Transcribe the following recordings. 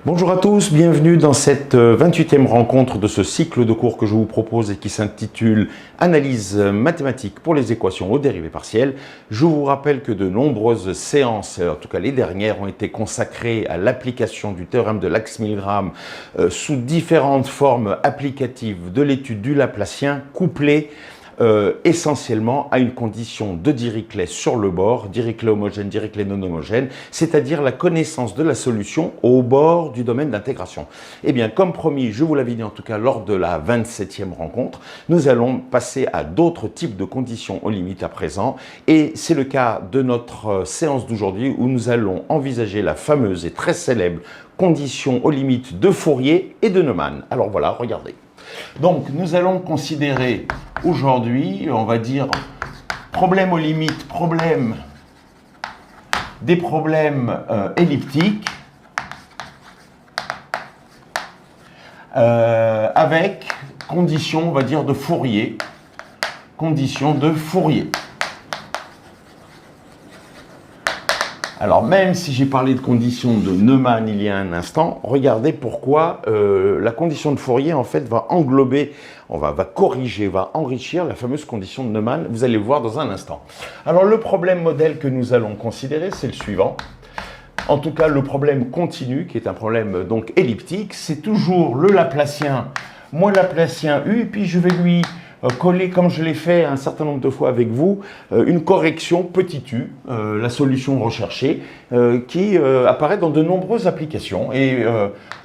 Bonjour à tous, bienvenue dans cette 28e rencontre de ce cycle de cours que je vous propose et qui s'intitule « Analyse mathématique pour les équations aux dérivées partielles ». Je vous rappelle que de nombreuses séances, en tout cas les dernières, ont été consacrées à l'application du théorème de Lax-Milgram sous différentes formes applicatives de l'étude du Laplacien, couplées essentiellement à une condition de Dirichlet sur le bord, Dirichlet homogène, Dirichlet non homogène, c'est-à-dire la connaissance de la solution au bord du domaine d'intégration. Eh bien, comme promis, je vous l'avais dit en tout cas lors de la 27e rencontre, nous allons passer à d'autres types de conditions aux limites à présent, et c'est le cas de notre séance d'aujourd'hui où nous allons envisager la fameuse et très célèbre condition aux limites de Fourier et de Neumann. Alors voilà, regardez. Donc, nous allons considérer aujourd'hui, on va dire, problème aux limites, des problèmes elliptiques avec conditions, on va dire, de Fourier. Conditions de Fourier. Alors, même si j'ai parlé de conditions de Neumann il y a un instant, regardez pourquoi la condition de Fourier, en fait, va englober, va corriger, va enrichir la fameuse condition de Neumann. Vous allez le voir dans un instant. Alors, le problème modèle que nous allons considérer, c'est le suivant. En tout cas, le problème continu, qui est un problème donc elliptique, c'est toujours le Laplacien moins Laplacien U, et puis je vais lui coller, comme je l'ai fait un certain nombre de fois avec vous, une correction petit u, la solution recherchée, qui apparaît dans de nombreuses applications. Et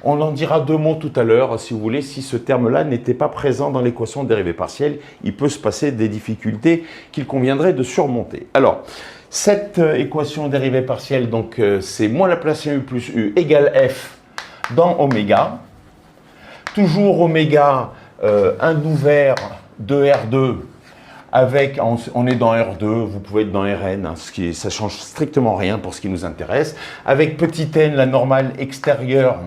on en dira deux mots tout à l'heure, si vous voulez, si ce terme-là n'était pas présent dans l'équation de dérivée partielle, il peut se passer des difficultés qu'il conviendrait de surmonter. Alors, cette équation dérivée partielle, donc c'est moins Laplacien U plus U égale F dans oméga. Toujours oméga, un ouvert de R2 avec, on est dans R2, vous pouvez être dans Rn, hein, ça ne change strictement rien pour ce qui nous intéresse, avec petit n, la normale extérieure,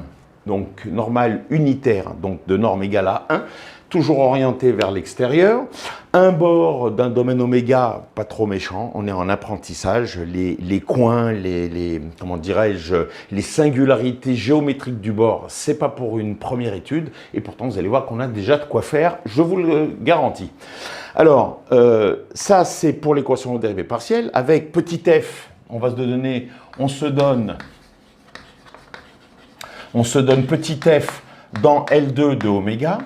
donc normale unitaire, donc de norme égale à 1, toujours orienté vers l'extérieur, un bord d'un domaine oméga, pas trop méchant, on est en apprentissage, les coins, comment dirais-je, les singularités géométriques du bord, c'est pas pour une première étude, et pourtant vous allez voir qu'on a déjà de quoi faire, je vous le garantis. Alors, ça c'est pour l'équation aux dérivées partielles, avec petit f, on se donne petit f dans L2 de oméga.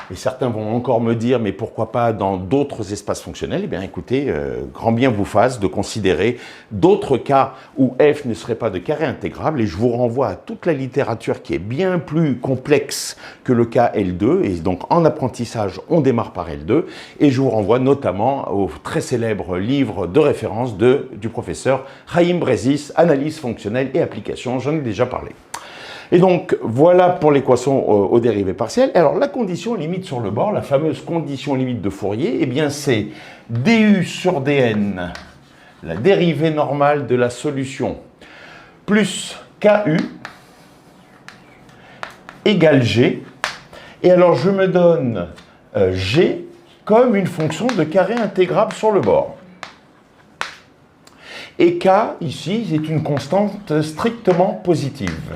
Et certains vont encore me dire, mais pourquoi pas dans d'autres espaces fonctionnels? Eh bien, écoutez, grand bien vous fasse de considérer d'autres cas où f ne serait pas de carré intégrable. Et je vous renvoie à toute la littérature qui est bien plus complexe que le cas L2. Et donc, en apprentissage, on démarre par L2. Et je vous renvoie notamment au très célèbre livre de référence du professeur Chaim Brezis, Analyse fonctionnelle et application. J'en ai déjà parlé. Et donc, voilà pour l'équation aux dérivées partielles. Alors, la condition limite sur le bord, la fameuse condition limite de Fourier, eh bien, c'est du sur dn, la dérivée normale de la solution, plus ku égale g. Et alors, je me donne g comme une fonction de carré intégrable sur le bord. Et k, ici, c'est une constante strictement positive.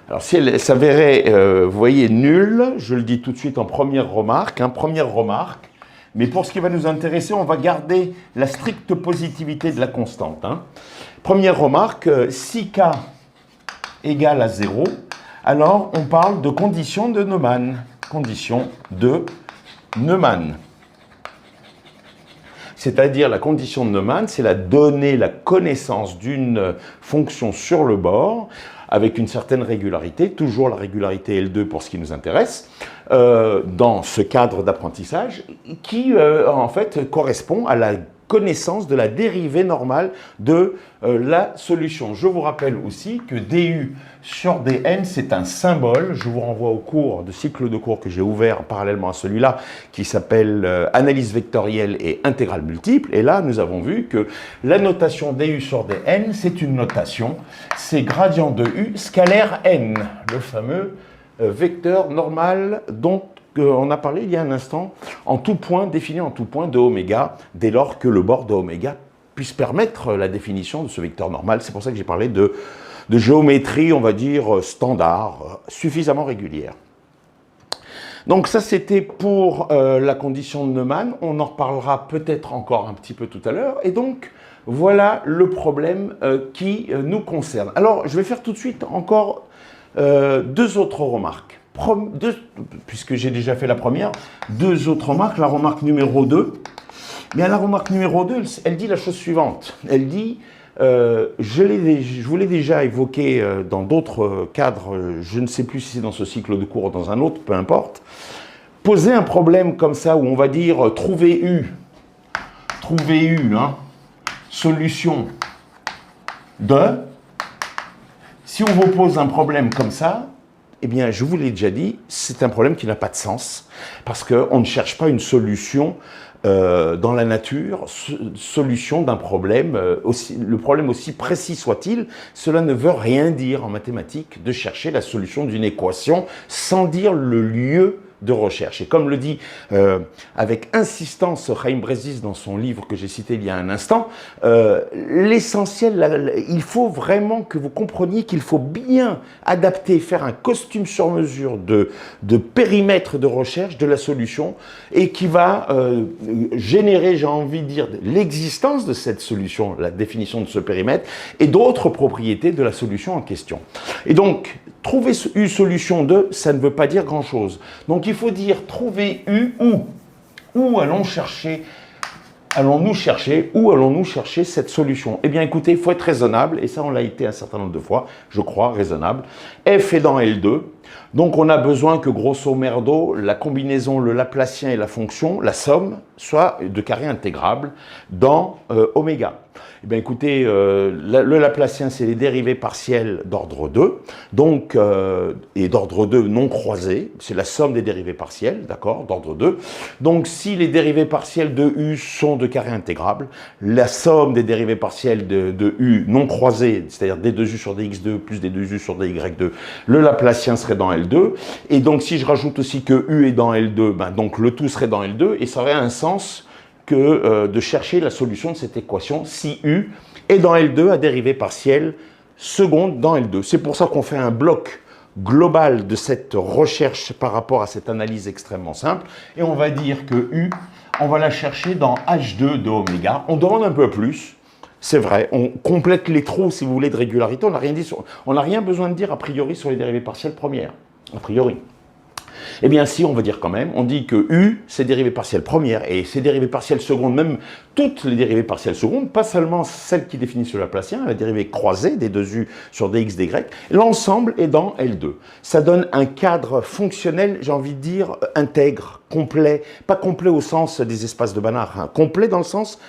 Alors, si elle s'avérait, vous voyez, nulle, je le dis tout de suite en première remarque, mais pour ce qui va nous intéresser, on va garder la stricte positivité de la constante. Première remarque, si k égale à 0, alors on parle de condition de Neumann. Condition de Neumann. C'est-à-dire la condition de Neumann, c'est la connaissance d'une fonction sur le bord, avec une certaine régularité, toujours la régularité L2 pour ce qui nous intéresse, dans ce cadre d'apprentissage, qui en fait correspond à la connaissance de la dérivée normale de la solution. Je vous rappelle aussi que du sur dn, c'est un symbole. Je vous renvoie au cours de cycle de cours que j'ai ouvert parallèlement à celui-là, qui s'appelle Analyse vectorielle et intégrale multiple. Et là, nous avons vu que la notation du sur dn, c'est une notation, c'est gradient de u scalaire n, le fameux vecteur normal dont on a parlé il y a un instant, défini en tout point de oméga, dès lors que le bord de oméga puisse permettre la définition de ce vecteur normal. C'est pour ça que j'ai parlé de de géométrie, on va dire, standard, suffisamment régulière. Donc ça, c'était pour la condition de Neumann. On en reparlera peut-être encore un petit peu tout à l'heure. Et donc, voilà le problème qui nous concerne. Alors, je vais faire tout de suite encore deux autres remarques. Puisque j'ai déjà fait la première, deux autres remarques. La remarque numéro 2. Bien, la remarque numéro 2, elle dit la chose suivante. Elle dit, je vous l'ai déjà évoqué dans d'autres cadres, je ne sais plus si c'est dans ce cycle de cours ou dans un autre, peu importe. Poser un problème comme ça, où on va dire trouver U, hein, solution de, si on vous pose un problème comme ça, eh bien, je vous l'ai déjà dit, c'est un problème qui n'a pas de sens, parce qu'on ne cherche pas une solution dans la nature, solution d'un problème, le problème aussi précis soit-il, cela ne veut rien dire en mathématiques de chercher la solution d'une équation sans dire le lieu de recherche. Et comme le dit avec insistance Chaim Bresis dans son livre que j'ai cité il y a un instant, l'essentiel, il faut vraiment que vous compreniez qu'il faut bien adapter, faire un costume sur mesure de périmètre de recherche de la solution et qui va générer, j'ai envie de dire, l'existence de cette solution, la définition de ce périmètre et d'autres propriétés de la solution en question. Et donc, trouver U solution de, ça ne veut pas dire grand-chose. Donc, il faut dire trouver U où allons-nous chercher cette solution? Eh bien, écoutez, il faut être raisonnable, et ça, on l'a été un certain nombre de fois, je crois, raisonnable. F est dans L2, donc on a besoin que, grosso merdo, la combinaison, le Laplacien et la fonction, la somme, soit de carré intégrable dans oméga. Eh bien, écoutez, le Laplacien, c'est les dérivées partielles d'ordre 2, donc, et d'ordre 2 non croisé, c'est la somme des dérivées partielles, d'accord, d'ordre 2. Donc, si les dérivées partielles de U sont de carré intégrable, la somme des dérivées partielles de U non croisées, c'est-à-dire d2U sur dx2 plus d2U sur dy2, le Laplacien serait dans L2, et donc si je rajoute aussi que U est dans L2, ben, donc le tout serait dans L2, et ça aurait un sens que de chercher la solution de cette équation si U est dans L2 à dérivée partielle seconde dans L2. C'est pour ça qu'on fait un bloc global de cette recherche par rapport à cette analyse extrêmement simple, et on va dire que U, on va la chercher dans H2 de oméga. On demande un peu plus, c'est vrai, on complète les trous, si vous voulez, de régularité. On n'a rien besoin de dire a priori sur les dérivées partielles premières, a priori. Eh bien, si, on va dire quand même, on dit que U, c'est dérivée partielle première, et c'est dérivée partielle seconde, même toutes les dérivées partielles secondes, pas seulement celles qui définissent le Laplacien, la dérivée croisée des 2U sur dx, dy, l'ensemble est dans L2. Ça donne un cadre fonctionnel, j'ai envie de dire, intègre, complet, pas complet au sens des espaces de Banach, hein, complet dans le sens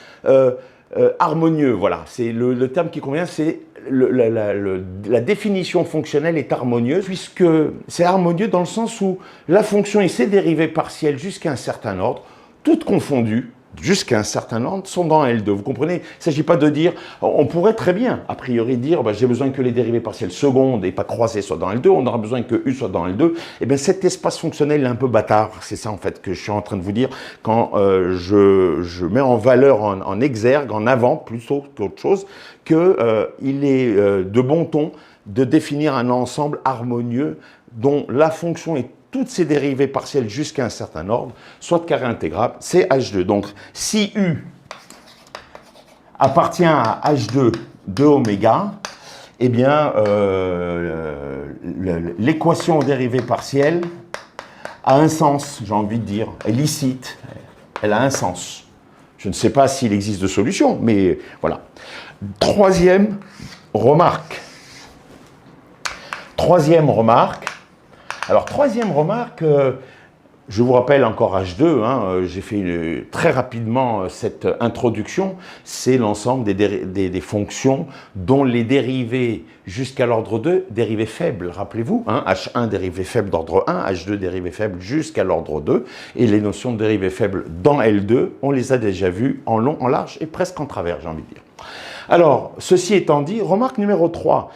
harmonieux, voilà, c'est le terme qui convient, c'est la définition fonctionnelle est harmonieuse, puisque c'est harmonieux dans le sens où la fonction et ses dérivées partielles jusqu'à un certain ordre, toutes confondues, jusqu'à un certain ordre, sont dans L2. Vous comprenez? Il ne s'agit pas de dire, on pourrait très bien, a priori, dire, bah, j'ai besoin que les dérivées partielles secondes et pas croisées soient dans L2, on aura besoin que U soit dans L2. Eh bien, cet espace fonctionnel est un peu bâtard. C'est ça, en fait, que je suis en train de vous dire quand je mets en valeur, en exergue, en avant, plutôt qu'autre chose, qu'il est de bon ton de définir un ensemble harmonieux dont la fonction est toutes ces dérivées partielles jusqu'à un certain ordre, soit de carré intégrable, c'est H2. Donc, si U appartient à H2 de oméga, eh bien, l'équation aux dérivées partielles a un sens, j'ai envie de dire, elle est licite, elle a un sens. Je ne sais pas s'il existe de solution, mais voilà. Troisième remarque. Alors, troisième remarque, je vous rappelle encore H2, hein, j'ai fait très rapidement cette introduction, c'est l'ensemble des fonctions dont les dérivées jusqu'à l'ordre 2, dérivées faibles, rappelez-vous, hein, H1 dérivée faible d'ordre 1, H2 dérivée faible jusqu'à l'ordre 2, et les notions de dérivées faibles dans L2, on les a déjà vues en long, en large et presque en travers, j'ai envie de dire. Alors, ceci étant dit, remarque numéro 3.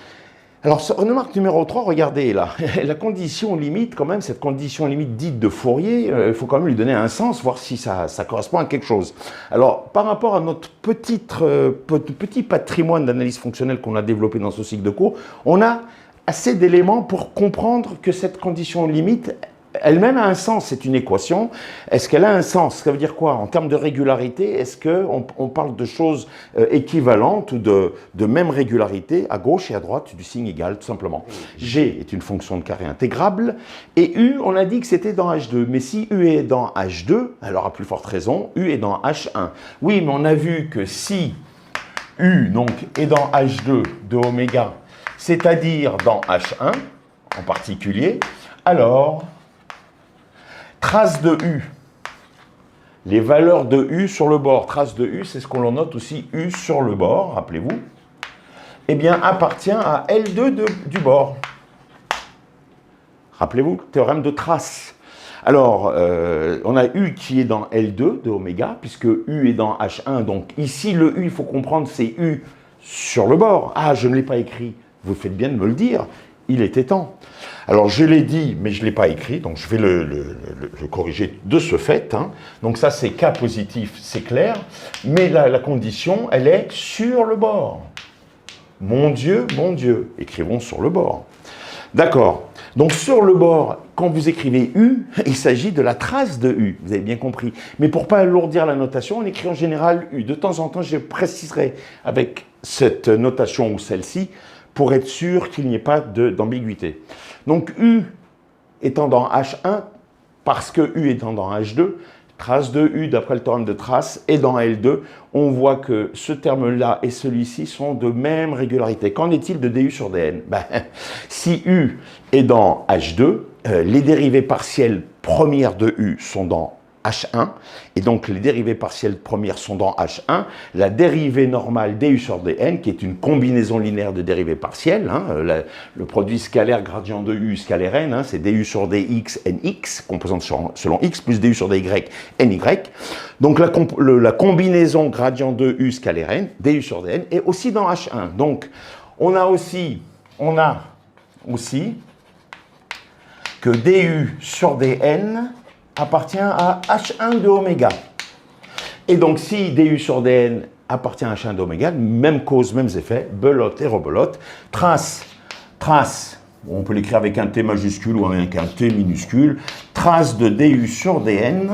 Alors, remarque numéro 3, regardez là, la condition limite, quand même, cette condition limite dite de Fourier, il faut quand même lui donner un sens, voir si ça correspond à quelque chose. Alors, par rapport à notre petit patrimoine d'analyse fonctionnelle qu'on a développé dans ce cycle de cours, on a assez d'éléments pour comprendre que cette condition limite, elle-même a un sens, c'est une équation. Est-ce qu'elle a un sens? Ça veut dire quoi? En termes de régularité, est-ce qu'on parle de choses équivalentes ou de même régularité à gauche et à droite du signe égal, tout simplement? G est une fonction de carré intégrable et U, on a dit que c'était dans H2. Mais si U est dans H2, alors à plus forte raison, U est dans H1. Oui, mais on a vu que si U donc, est dans H2 de oméga, c'est-à-dire dans H1 en particulier, alors trace de U, les valeurs de U sur le bord, trace de U, c'est ce qu'on note aussi U sur le bord, rappelez-vous, eh bien, appartient à L2 du bord. Rappelez-vous, théorème de trace. Alors, on a U qui est dans L2 de oméga, puisque U est dans H1, donc ici, le U, il faut comprendre, c'est U sur le bord. Ah, je ne l'ai pas écrit, vous faites bien de me le dire, il était temps. Alors, je l'ai dit, mais je ne l'ai pas écrit, donc je vais le corriger de ce fait. Hein. Donc ça, c'est K positif, c'est clair, mais la condition, elle est sur le bord. Mon Dieu, écrivons sur le bord. D'accord. Donc sur le bord, quand vous écrivez U, il s'agit de la trace de U, vous avez bien compris. Mais pour ne pas alourdir la notation, on écrit en général U. De temps en temps, je préciserai avec cette notation ou celle-ci, pour être sûr qu'il n'y ait pas d'ambiguïté. Donc U étant dans H1, parce que U étant dans H2, trace de U d'après le théorème de trace est dans L2, on voit que ce terme-là et celui-ci sont de même régularité. Qu'en est-il de DU sur DN? Si U est dans H2, les dérivées partielles premières de U sont dans H1, et donc les dérivées partielles premières sont dans H1, la dérivée normale du sur dn, qui est une combinaison linéaire de dérivées partielles, hein, le produit scalaire gradient de U scalaire n, hein, c'est du sur dx nx, composante selon x, plus du sur dy ny. Donc la combinaison gradient de U scalaire n, du sur dn, est aussi dans H1. Donc on a aussi que du sur dn appartient à H1 de oméga. Et donc, si du sur dn appartient à H1 d'oméga, même cause, mêmes effets, belote et rebelote, trace, on peut l'écrire avec un T majuscule ou avec un T minuscule, trace de du sur dn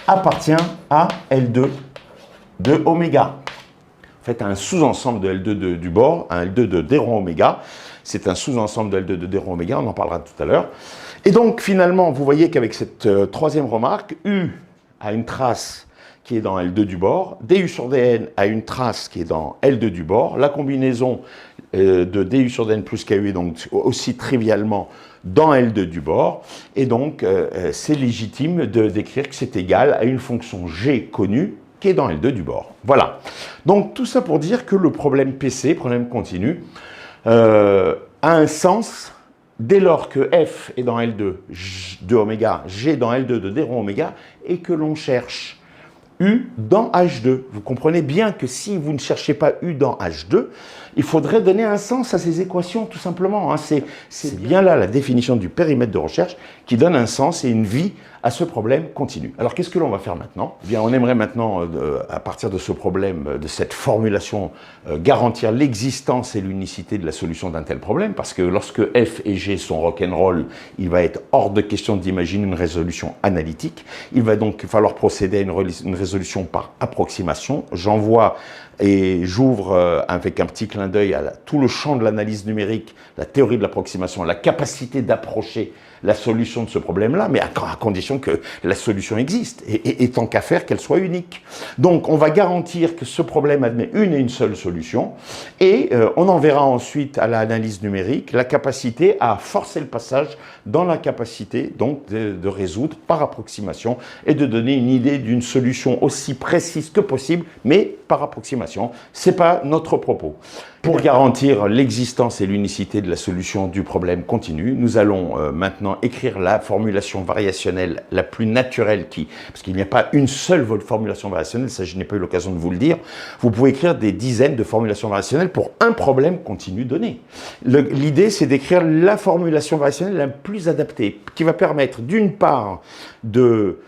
appartient à L2 de oméga. En fait, un sous-ensemble de L2 du bord, un L2 de d rond oméga, c'est un sous-ensemble de L2 de d rond oméga, on en parlera tout à l'heure. Et donc, finalement, vous voyez qu'avec cette troisième remarque, U a une trace qui est dans L2 du bord, du sur dn a une trace qui est dans L2 du bord, la combinaison de du sur dn plus KU est donc aussi trivialement dans L2 du bord, et donc c'est légitime de décrire que c'est égal à une fonction G connue qui est dans L2 du bord. Voilà. Donc, tout ça pour dire que le problème PC, problème continu, a un sens dès lors que f est dans L2 de oméga, g dans L2 de d rond oméga, et que l'on cherche U dans H2. Vous comprenez bien que si vous ne cherchez pas U dans H2, il faudrait donner un sens à ces équations, tout simplement. Hein. C'est bien là la définition du périmètre de recherche qui donne un sens et une vie à ce problème continu. Alors, qu'est-ce que l'on va faire maintenant? Eh bien, on aimerait maintenant, à partir de ce problème, de cette formulation, garantir l'existence et l'unicité de la solution d'un tel problème, parce que lorsque f et g sont rock'n'roll, il va être hors de question d'imaginer une résolution analytique. Il va donc falloir procéder à une résolution par approximation. J'envoie et j'ouvre avec un petit clin d'œil à tout le champ de l'analyse numérique, la théorie de l'approximation, la capacité d'approcher la solution de ce problème-là, mais à condition que la solution existe, et tant qu'à faire qu'elle soit unique. Donc, on va garantir que ce problème admet une et une seule solution, et on en verra ensuite à l'analyse numérique la capacité à forcer le passage dans la capacité donc de résoudre par approximation et de donner une idée d'une solution aussi précise que possible, mais par approximation. Ce n'est pas notre propos. Pour garantir l'existence et l'unicité de la solution du problème continu, nous allons maintenant écrire la formulation variationnelle la plus naturelle parce qu'il n'y a pas une seule formulation variationnelle, ça je n'ai pas eu l'occasion de vous le dire. Vous pouvez écrire des dizaines de formulations variationnelles pour un problème continu donné. L'idée, c'est d'écrire la formulation variationnelle la plus adaptée, qui va permettre d'une part de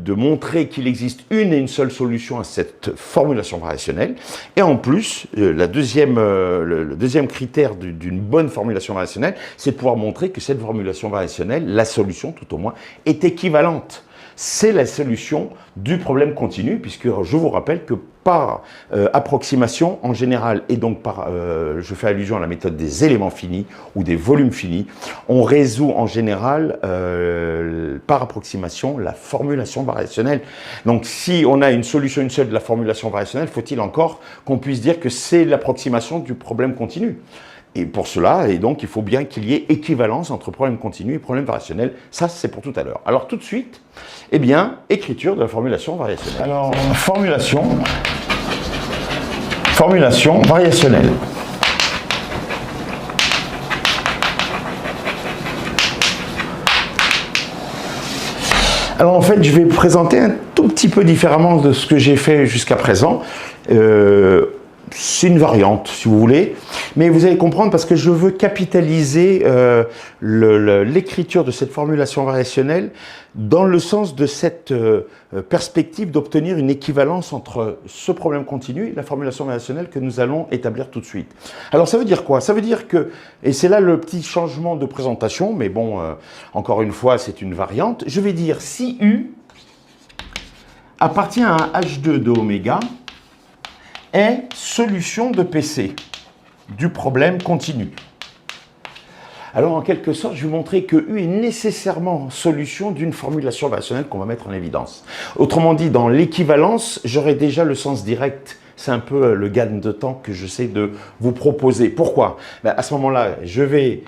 montrer qu'il existe une et une seule solution à cette formulation variationnelle. Et en plus, le deuxième critère d'une bonne formulation variationnelle, c'est de pouvoir montrer que cette formulation variationnelle, la solution tout au moins, est équivalente. C'est la solution du problème continu, puisque je vous rappelle que par approximation en général, et donc je fais allusion à la méthode des éléments finis ou des volumes finis, on résout en général par approximation la formulation variationnelle. Donc si on a une solution une seule de la formulation variationnelle, faut-il encore qu'on puisse dire que c'est l'approximation du problème continu? Et pour cela, il faut bien qu'il y ait équivalence entre problème continu et problème variationnel. Ça, c'est pour tout à l'heure. Alors, tout de suite, eh bien, écriture de la formulation variationnelle. Alors, formulation variationnelle. Alors, en fait, je vais présenter un tout petit peu différemment de ce que j'ai fait jusqu'à présent. C'est une variante, si vous voulez, mais vous allez comprendre parce que je veux capitaliser l'écriture de cette formulation variationnelle dans le sens de cette perspective d'obtenir une équivalence entre ce problème continu et la formulation variationnelle que nous allons établir tout de suite. Alors ça veut dire quoi? Ça veut dire que, et c'est là le petit changement de présentation, mais bon, encore une fois, c'est une variante, je vais dire si U appartient à un H2 de oméga, est solution de PC du problème continu. Alors, en quelque sorte, je vais vous montrer que U est nécessairement solution d'une formulation variationnelle qu'on va mettre en évidence. Autrement dit, dans l'équivalence, j'aurai déjà le sens direct. C'est un peu le gain de temps que j'essaie de vous proposer. Pourquoi? À ce moment-là, je vais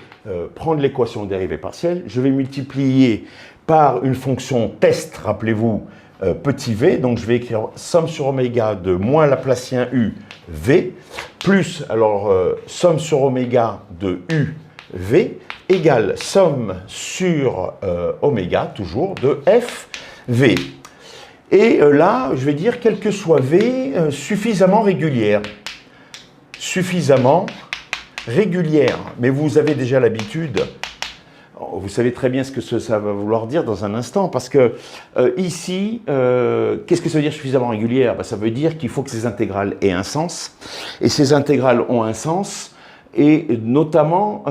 prendre l'équation dérivée partielle, je vais multiplier par une fonction test, rappelez-vous, petit v, donc je vais écrire somme sur oméga de moins Laplacien u v, plus, alors, somme sur oméga de u v, égale somme sur oméga, toujours, de f v. Et là, je vais dire, quel que soit v, suffisamment régulière. Suffisamment régulière. Mais vous avez déjà l'habitude. Vous savez très bien ce que ça va vouloir dire dans un instant, parce que ici, qu'est-ce que ça veut dire suffisamment régulière? Ça veut dire qu'il faut que ces intégrales aient un sens, et ces intégrales ont un sens, et notamment,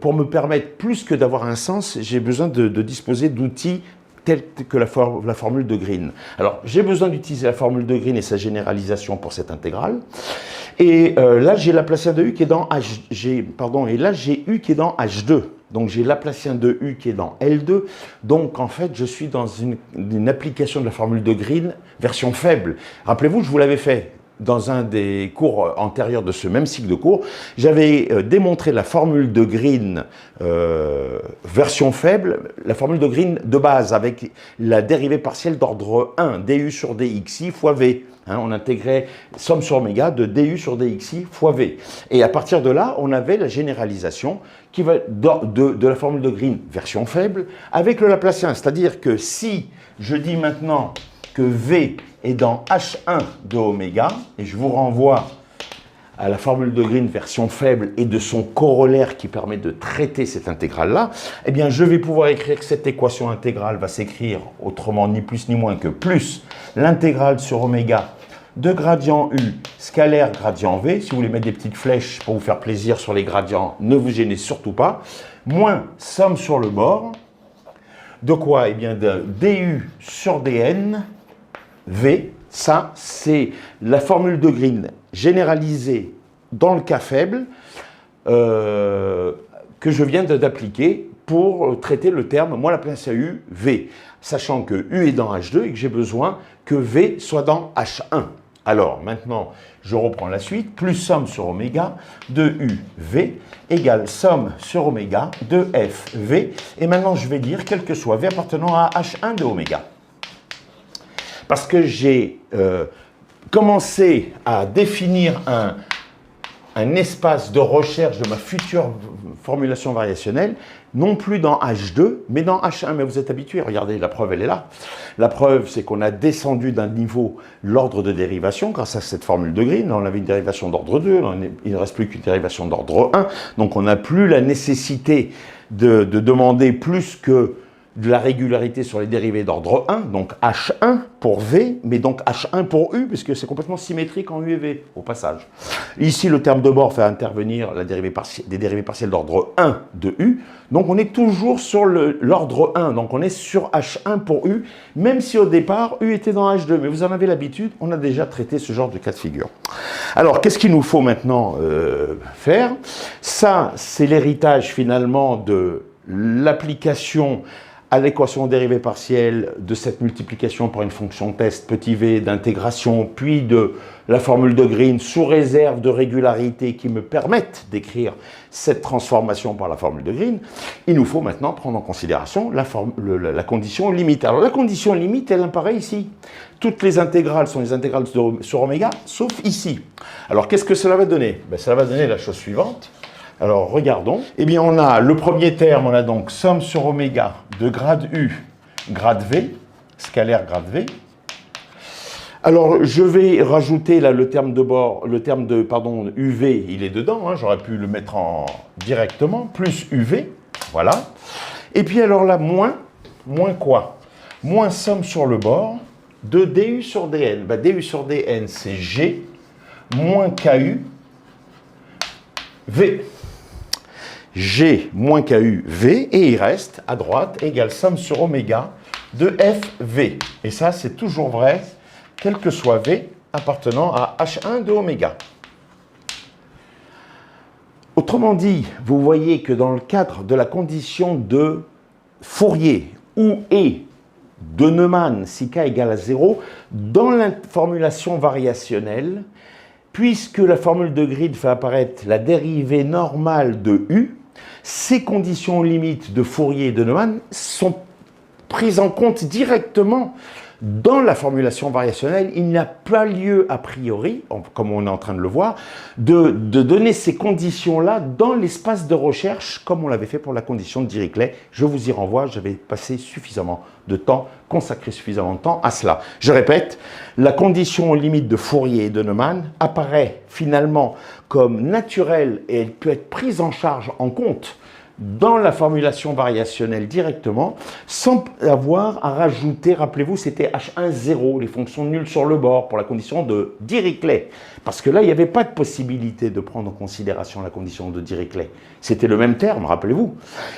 pour me permettre plus que d'avoir un sens, j'ai besoin de disposer d'outils tels que la formule de Green. Alors, j'ai besoin d'utiliser la formule de Green et sa généralisation pour cette intégrale, et là, j'ai Laplacien de U qui est dans et là, j'ai U qui est dans H2. Donc, j'ai Laplacien de U qui est dans L2. Donc, en fait, je suis dans une application de la formule de Green version faible. Rappelez-vous, je vous l'avais fait dans un des cours antérieurs de ce même cycle de cours. J'avais démontré la formule de Green version faible, la formule de Green de base avec la dérivée partielle d'ordre 1, du sur dxi fois v. On intégrait somme sur oméga de du sur dxi fois v. Et à partir de là, on avait la généralisation qui va de la formule de Green version faible avec le Laplacien. C'est-à-dire que si je dis maintenant que v est dans H1 de oméga, et je vous renvoie à la formule de Green version faible et de son corollaire qui permet de traiter cette intégrale-là, eh bien, je vais pouvoir écrire que cette équation intégrale va s'écrire autrement ni plus ni moins que plus l'intégrale sur oméga de gradient U scalaire gradient V. Si vous voulez mettre des petites flèches pour vous faire plaisir sur les gradients, ne vous gênez surtout pas, moins somme sur le bord, de quoi? Eh bien, de du sur dn V, ça, c'est la formule de Green généralisée dans le cas faible que je viens d'appliquer pour traiter le terme moins Laplacien U, V, sachant que U est dans H2 et que j'ai besoin que V soit dans H1. Alors, maintenant, je reprends la suite, plus somme sur oméga de U, V, égale somme sur oméga de F, V. Et maintenant, je vais dire, quel que soit V appartenant à H1 de oméga. Parce que j'ai commencé à définir un un espace de recherche de ma future formulation variationnelle, non plus dans H2, mais dans H1. Mais vous êtes habitués, regardez, la preuve, elle est là. La preuve, c'est qu'on a descendu d'un niveau l'ordre de dérivation grâce à cette formule de Green. Là, on avait une dérivation d'ordre 2, là, il ne reste plus qu'une dérivation d'ordre 1. Donc, on n'a plus la nécessité de demander plus que de la régularité sur les dérivés d'ordre 1, donc H1 pour V, mais donc H1 pour U, puisque c'est complètement symétrique en U et V, au passage. Ici, le terme de bord fait intervenir des dérivés partiels d'ordre 1 de U, donc on est toujours sur l'ordre 1, donc on est sur H1 pour U, même si au départ, U était dans H2, mais vous en avez l'habitude, on a déjà traité ce genre de cas de figure. Alors, qu'est-ce qu'il nous faut maintenant faire? Ça, c'est l'héritage finalement de l'application à l'équation dérivée partielle de cette multiplication par une fonction test petit v d'intégration, puis de la formule de Green sous réserve de régularité qui me permettent d'écrire cette transformation par la formule de Green, il nous faut maintenant prendre en considération la condition limite. Alors la condition limite, elle apparaît ici. Toutes les intégrales sont les intégrales sur oméga, sauf ici. Alors qu'est-ce que cela va donner? Cela va donner la chose suivante. Alors, regardons. Eh bien, on a le premier terme, on a donc somme sur oméga de grade U, grade V, scalaire grade V. Alors, je vais rajouter là le terme de bord, pardon, UV, il est dedans, hein, j'aurais pu le mettre directement, plus UV, voilà. Et puis alors là, moins quoi? Moins somme sur le bord de DU sur DN. DU sur DN, c'est G, moins KU, V. G moins KU V, et il reste à droite égale somme sur oméga de FV. Et ça, c'est toujours vrai, quel que soit V appartenant à H1 de oméga. Autrement dit, vous voyez que dans le cadre de la condition de Fourier, où est de Neumann, si K égale à 0, dans la formulation variationnelle, puisque la formule de Green fait apparaître la dérivée normale de U, ces conditions limites de Fourier et de Neumann sont prises en compte directement dans la formulation variationnelle. Il n'y a pas lieu a priori, comme on est en train de le voir, de donner ces conditions-là dans l'espace de recherche, comme on l'avait fait pour la condition de Dirichlet. Je vous y renvoie, j'avais passé suffisamment de temps, consacré suffisamment de temps à cela. Je répète, la condition limite de Fourier et de Neumann apparaît finalement comme naturelle et elle peut être prise en charge, en compte, dans la formulation variationnelle directement, sans avoir à rajouter, rappelez-vous, c'était H1, 0, les fonctions nulles sur le bord, pour la condition de Dirichlet. Parce que là, il n'y avait pas de possibilité de prendre en considération la condition de Dirichlet. C'était le même terme, rappelez-vous.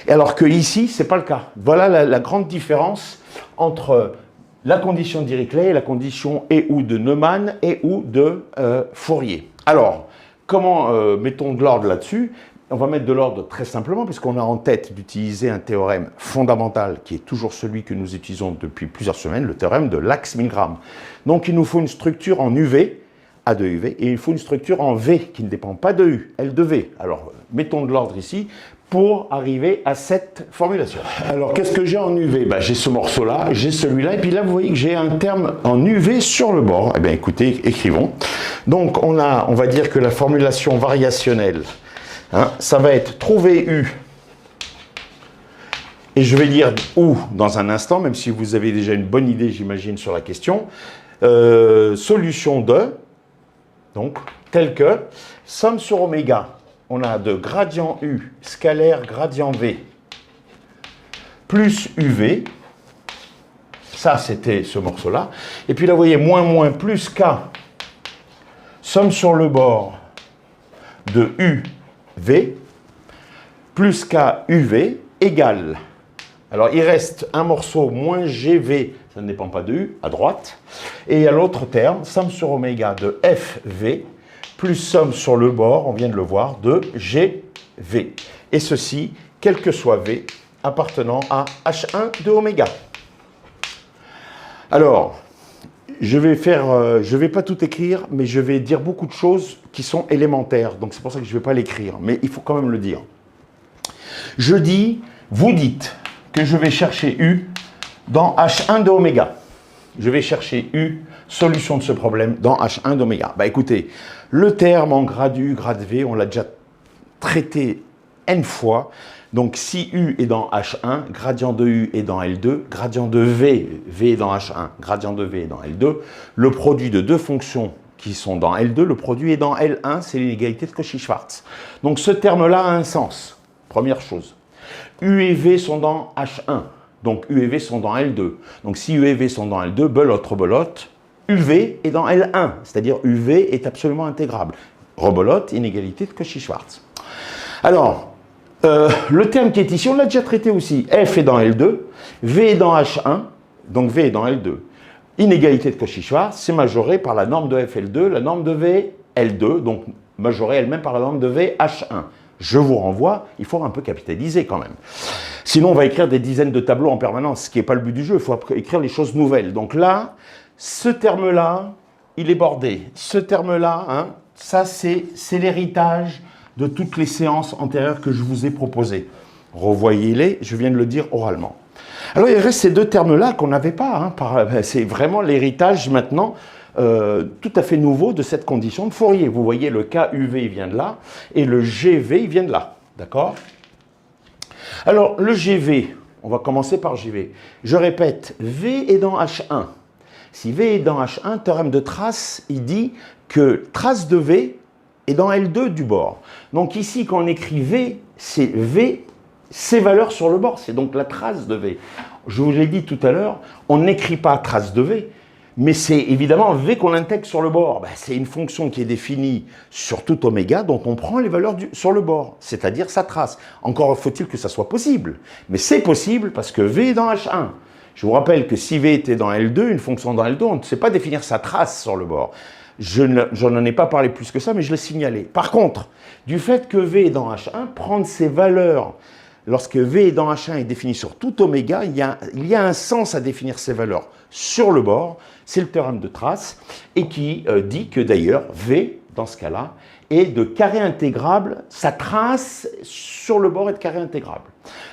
Et alors que ici, ce n'est pas le cas. Voilà la grande différence entre la condition de Dirichlet et la condition et ou de Neumann et ou de Fourier. Alors, comment mettons de l'ordre là-dessus? On va mettre de l'ordre très simplement, puisqu'on a en tête d'utiliser un théorème fondamental, qui est toujours celui que nous utilisons depuis plusieurs semaines, le théorème de Lax-Milgram. Donc il nous faut une structure en UV, A de UV, et il faut une structure en V, qui ne dépend pas de U, L de V. Alors, mettons de l'ordre ici, pour arriver à cette formulation. Alors, qu'est-ce que j'ai en UV? J'ai ce morceau-là, j'ai celui-là, et puis là, vous voyez que j'ai un terme en UV sur le bord. Eh bien, écoutez, écrivons. Donc, on va dire que la formulation variationnelle, ça va être trouver U, et je vais lire OU dans un instant, même si vous avez déjà une bonne idée, j'imagine, sur la question. Solution de, donc, telle que, somme sur oméga, on a de gradient U, scalaire gradient V, plus UV, ça c'était ce morceau-là, et puis là, vous voyez, moins plus K, somme sur le bord de U, V plus K UV égale. Alors, il reste un morceau moins GV, ça ne dépend pas de U, à droite. Et à l'autre terme, somme sur oméga de FV plus somme sur le bord, on vient de le voir, de GV. Et ceci, quel que soit V, appartenant à H1 de oméga. Alors, je vais pas tout écrire, mais je vais dire beaucoup de choses qui sont élémentaires. Donc c'est pour ça que je ne vais pas l'écrire, mais il faut quand même le dire. Je dis, vous dites que je vais chercher U dans H1 de oméga. je vais chercher U, solution de ce problème, dans H1 d'oméga. Bah écoutez, le terme en grade U, grade V, on l'a déjà traité N fois. Donc si U est dans H1, gradient de U est dans L2, gradient de V, V est dans H1, gradient de V est dans L2, le produit de deux fonctions qui sont dans L2, le produit est dans L1, c'est l'inégalité de Cauchy-Schwarz. Donc ce terme-là a un sens, première chose. U et V sont dans H1, donc U et V sont dans L2. Donc si U et V sont dans L2, belote, rebelote, UV est dans L1, c'est-à-dire UV est absolument intégrable. Rebelote, inégalité de Cauchy-Schwarz. Alors, le terme qui est ici, on l'a déjà traité aussi. F est dans L2, V est dans H1, donc V est dans L2. Inégalité de Cauchy-Schwarz, c'est majoré par la norme de FL2, la norme de V L2, donc majorée elle-même par la norme de V H1. Je vous renvoie, il faut un peu capitaliser quand même. Sinon, on va écrire des dizaines de tableaux en permanence, ce qui n'est pas le but du jeu, il faut écrire les choses nouvelles. Donc là, ce terme-là, il est bordé. Ce terme-là, hein, ça c'est l'héritage de toutes les séances antérieures que je vous ai proposées. Revoyez-les, je viens de le dire oralement. Alors il reste ces deux termes-là qu'on n'avait pas. Hein, c'est vraiment l'héritage maintenant tout à fait nouveau de cette condition de Fourier. Vous voyez, le KUV il vient de là et le GV il vient de là. D'accord? Alors le GV, on va commencer par GV. Je répète, V est dans H1. Si V est dans H1, théorème de trace, il dit que trace de V est dans L2 du bord. Donc ici, quand on écrit V, c'est V, ses valeurs sur le bord, c'est donc la trace de V. Je vous l'ai dit tout à l'heure, on n'écrit pas trace de V, mais c'est évidemment V qu'on intègre sur le bord. Ben, c'est une fonction qui est définie sur tout oméga, dont on prend les valeurs sur le bord, c'est-à-dire sa trace. Encore faut-il que ça soit possible, mais c'est possible parce que V est dans H1. Je vous rappelle que si V était dans L2, une fonction dans L2, on ne sait pas définir sa trace sur le bord. Je n'en ai pas parlé plus que ça, mais je l'ai signalé. Par contre, du fait que V est dans H1, prendre ces valeurs, lorsque V est dans H1 est défini sur tout oméga, il y a un sens à définir ces valeurs sur le bord, c'est le théorème de trace, et qui dit que d'ailleurs, V, dans ce cas-là, est de carré intégrable, sa trace sur le bord est de carré intégrable.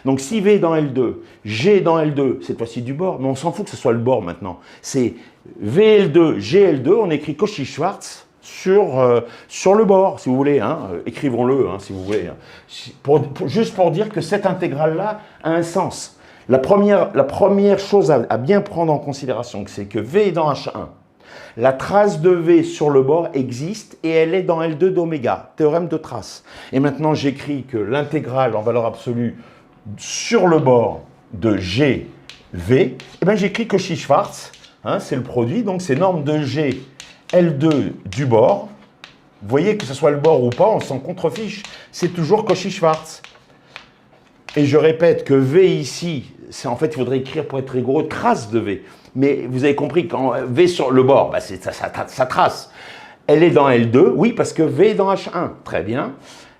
Donc si V est dans L2, G est dans L2, cette fois-ci du bord, mais on s'en fout que ce soit le bord maintenant. C'est VL2, GL2, on écrit Cauchy-Schwarz sur le bord, si vous voulez. Hein. Écrivons-le, hein, si vous voulez. Juste pour dire que cette intégrale-là a un sens. La première chose à bien prendre en considération, c'est que V est dans H1. La trace de V sur le bord existe et elle est dans L2 d'oméga, théorème de trace. Et maintenant, j'écris que l'intégrale en valeur absolue sur le bord de G, V, eh bien j'écris Cauchy-Schwarz, hein, c'est le produit, donc c'est norme de G, L2 du bord. Vous voyez que ce soit le bord ou pas, on s'en contrefiche, c'est toujours Cauchy-Schwarz. Et je répète que V ici, en fait, il faudrait écrire pour être rigoureux, trace de V. Mais vous avez compris, quand V sur le bord, bah c'est sa trace. Elle est dans L2, oui, parce que V est dans H1, très bien.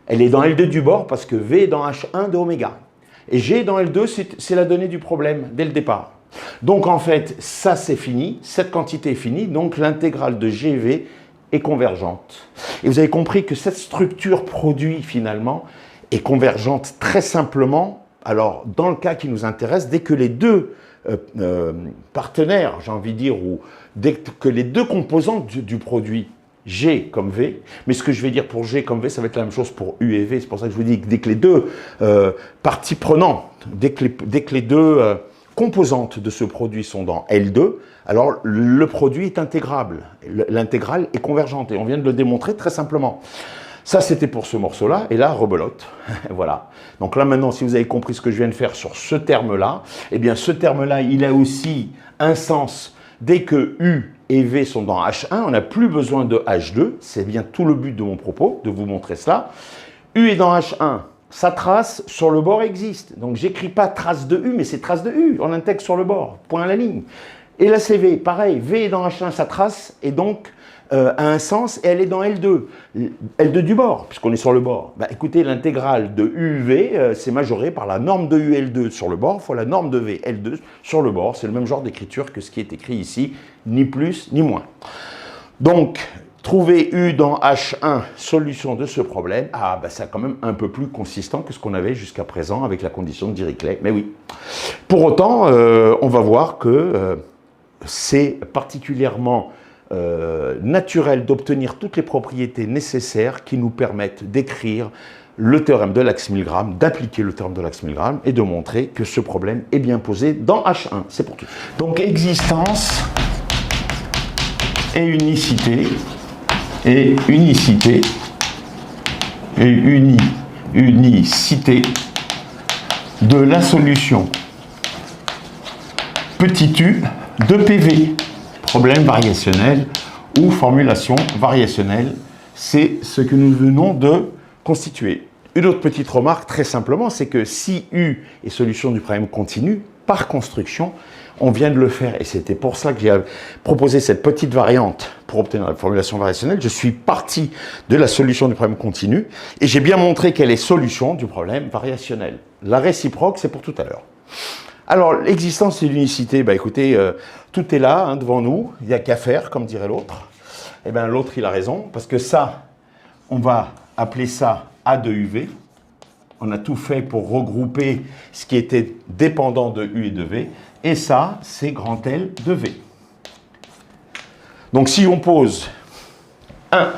Elle est dans L2 du bord parce que V est dans H1 de oméga. Et G dans L2, c'est la donnée du problème, dès le départ. Donc en fait, ça c'est fini, cette quantité est finie, donc l'intégrale de GV est convergente. Et vous avez compris que cette structure produit finalement est convergente très simplement. Alors dans le cas qui nous intéresse, dès que les deux partenaires, j'ai envie de dire, ou dès que les deux composantes du produit, G comme V, mais ce que je vais dire pour G comme V, ça va être la même chose pour U et V. C'est pour ça que je vous dis que dès que les deux parties prenantes, dès que les deux composantes de ce produit sont dans L2, alors le produit est intégrable. L'intégrale est convergente et on vient de le démontrer très simplement. Ça, c'était pour ce morceau-là, et là, rebelote. Voilà. Donc là, maintenant, si vous avez compris ce que je viens de faire sur ce terme-là, eh bien, ce terme-là, il a aussi un sens. Dès que U et V sont dans H1, on n'a plus besoin de H2. C'est bien tout le but de mon propos, de vous montrer cela. U est dans H1, sa trace sur le bord existe. Donc, j'écris pas trace de U, mais c'est trace de U. On intègre sur le bord, point à la ligne. Et là, c'est V, pareil. V est dans H1, sa trace, et donc a un sens, et elle est dans L2. L2 du bord, puisqu'on est sur le bord. Bah, écoutez, l'intégrale de UV, c'est majoré par la norme de UL2 sur le bord, fois la norme de VL2 sur le bord. C'est le même genre d'écriture que ce qui est écrit ici, ni plus ni moins. Donc, trouver U dans H1, solution de ce problème, ah, bah, c'est quand même un peu plus consistant que ce qu'on avait jusqu'à présent avec la condition de Dirichlet. Mais oui. Pour autant, on va voir que c'est particulièrement naturel d'obtenir toutes les propriétés nécessaires qui nous permettent d'écrire le théorème de Lax-Milgram, d'appliquer le théorème de Lax-Milgram et de montrer que ce problème est bien posé dans H1. C'est pour tout. Donc existence et unicité unicité de la solution petit u de PV, problème variationnel ou formulation variationnelle, c'est ce que nous venons de constituer. Une autre petite remarque, très simplement, c'est que si U est solution du problème continu, par construction, on vient de le faire, et c'était pour ça que j'ai proposé cette petite variante pour obtenir la formulation variationnelle. Je suis parti de la solution du problème continu, et j'ai bien montré qu'elle est solution du problème variationnel. La réciproque, c'est pour tout à l'heure. Alors, l'existence et l'unicité, bah écoutez, tout est là, hein, devant nous, il n'y a qu'à faire, comme dirait l'autre. Eh bien, l'autre, il a raison, parce que ça, on va appeler ça A de UV. On a tout fait pour regrouper ce qui était dépendant de U et de V. Et ça, c'est grand L de V. Donc, si on pose 1,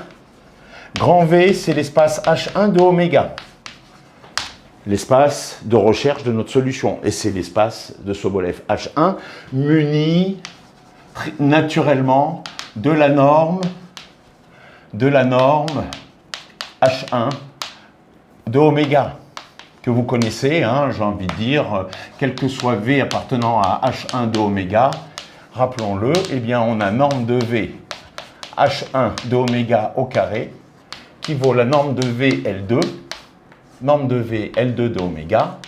grand V, c'est l'espace H1 de oméga. L'espace de recherche de notre solution. Et c'est l'espace de Sobolev H1 muni naturellement de la norme H1 de oméga que vous connaissez, hein, j'ai envie de dire, quel que soit V appartenant à H1 de oméga, rappelons-le, eh bien on a norme de V H1 de oméga au carré qui vaut la norme de V L2, norme de V L2 de oméga,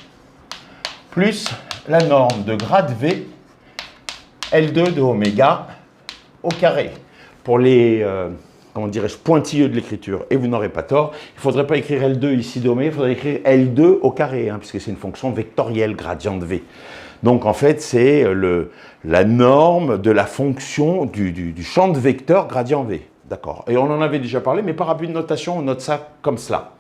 plus la norme de grade V L2 de oméga au carré. Pour les comment dirais-je, pointilleux de l'écriture, et vous n'aurez pas tort, il ne faudrait pas écrire L2 ici d'oméga, il faudrait écrire L2 au carré, hein, puisque c'est une fonction vectorielle, gradient de V. Donc en fait, c'est la norme de la fonction du champ de vecteur gradient V. D'accord. Et on en avait déjà parlé, mais par abus de notation, on note ça comme cela.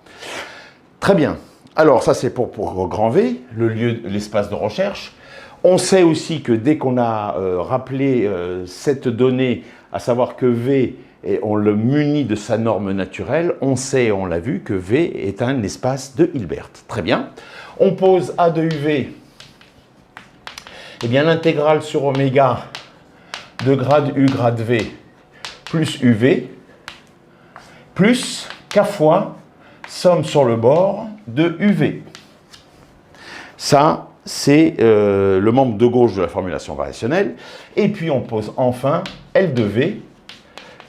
Très bien. Alors ça, c'est pour grand V, le lieu, l'espace de recherche. On sait aussi que dès qu'on a rappelé cette donnée, à savoir que V, et on le munit de sa norme naturelle, on sait, on l'a vu, que V est un espace de Hilbert. Très bien. On pose A de UV, eh bien l'intégrale sur oméga de grade U grade V plus UV, plus K fois somme sur le bord de UV. Ça, c'est le membre de gauche de la formulation variationnelle. Et puis on pose enfin L de V,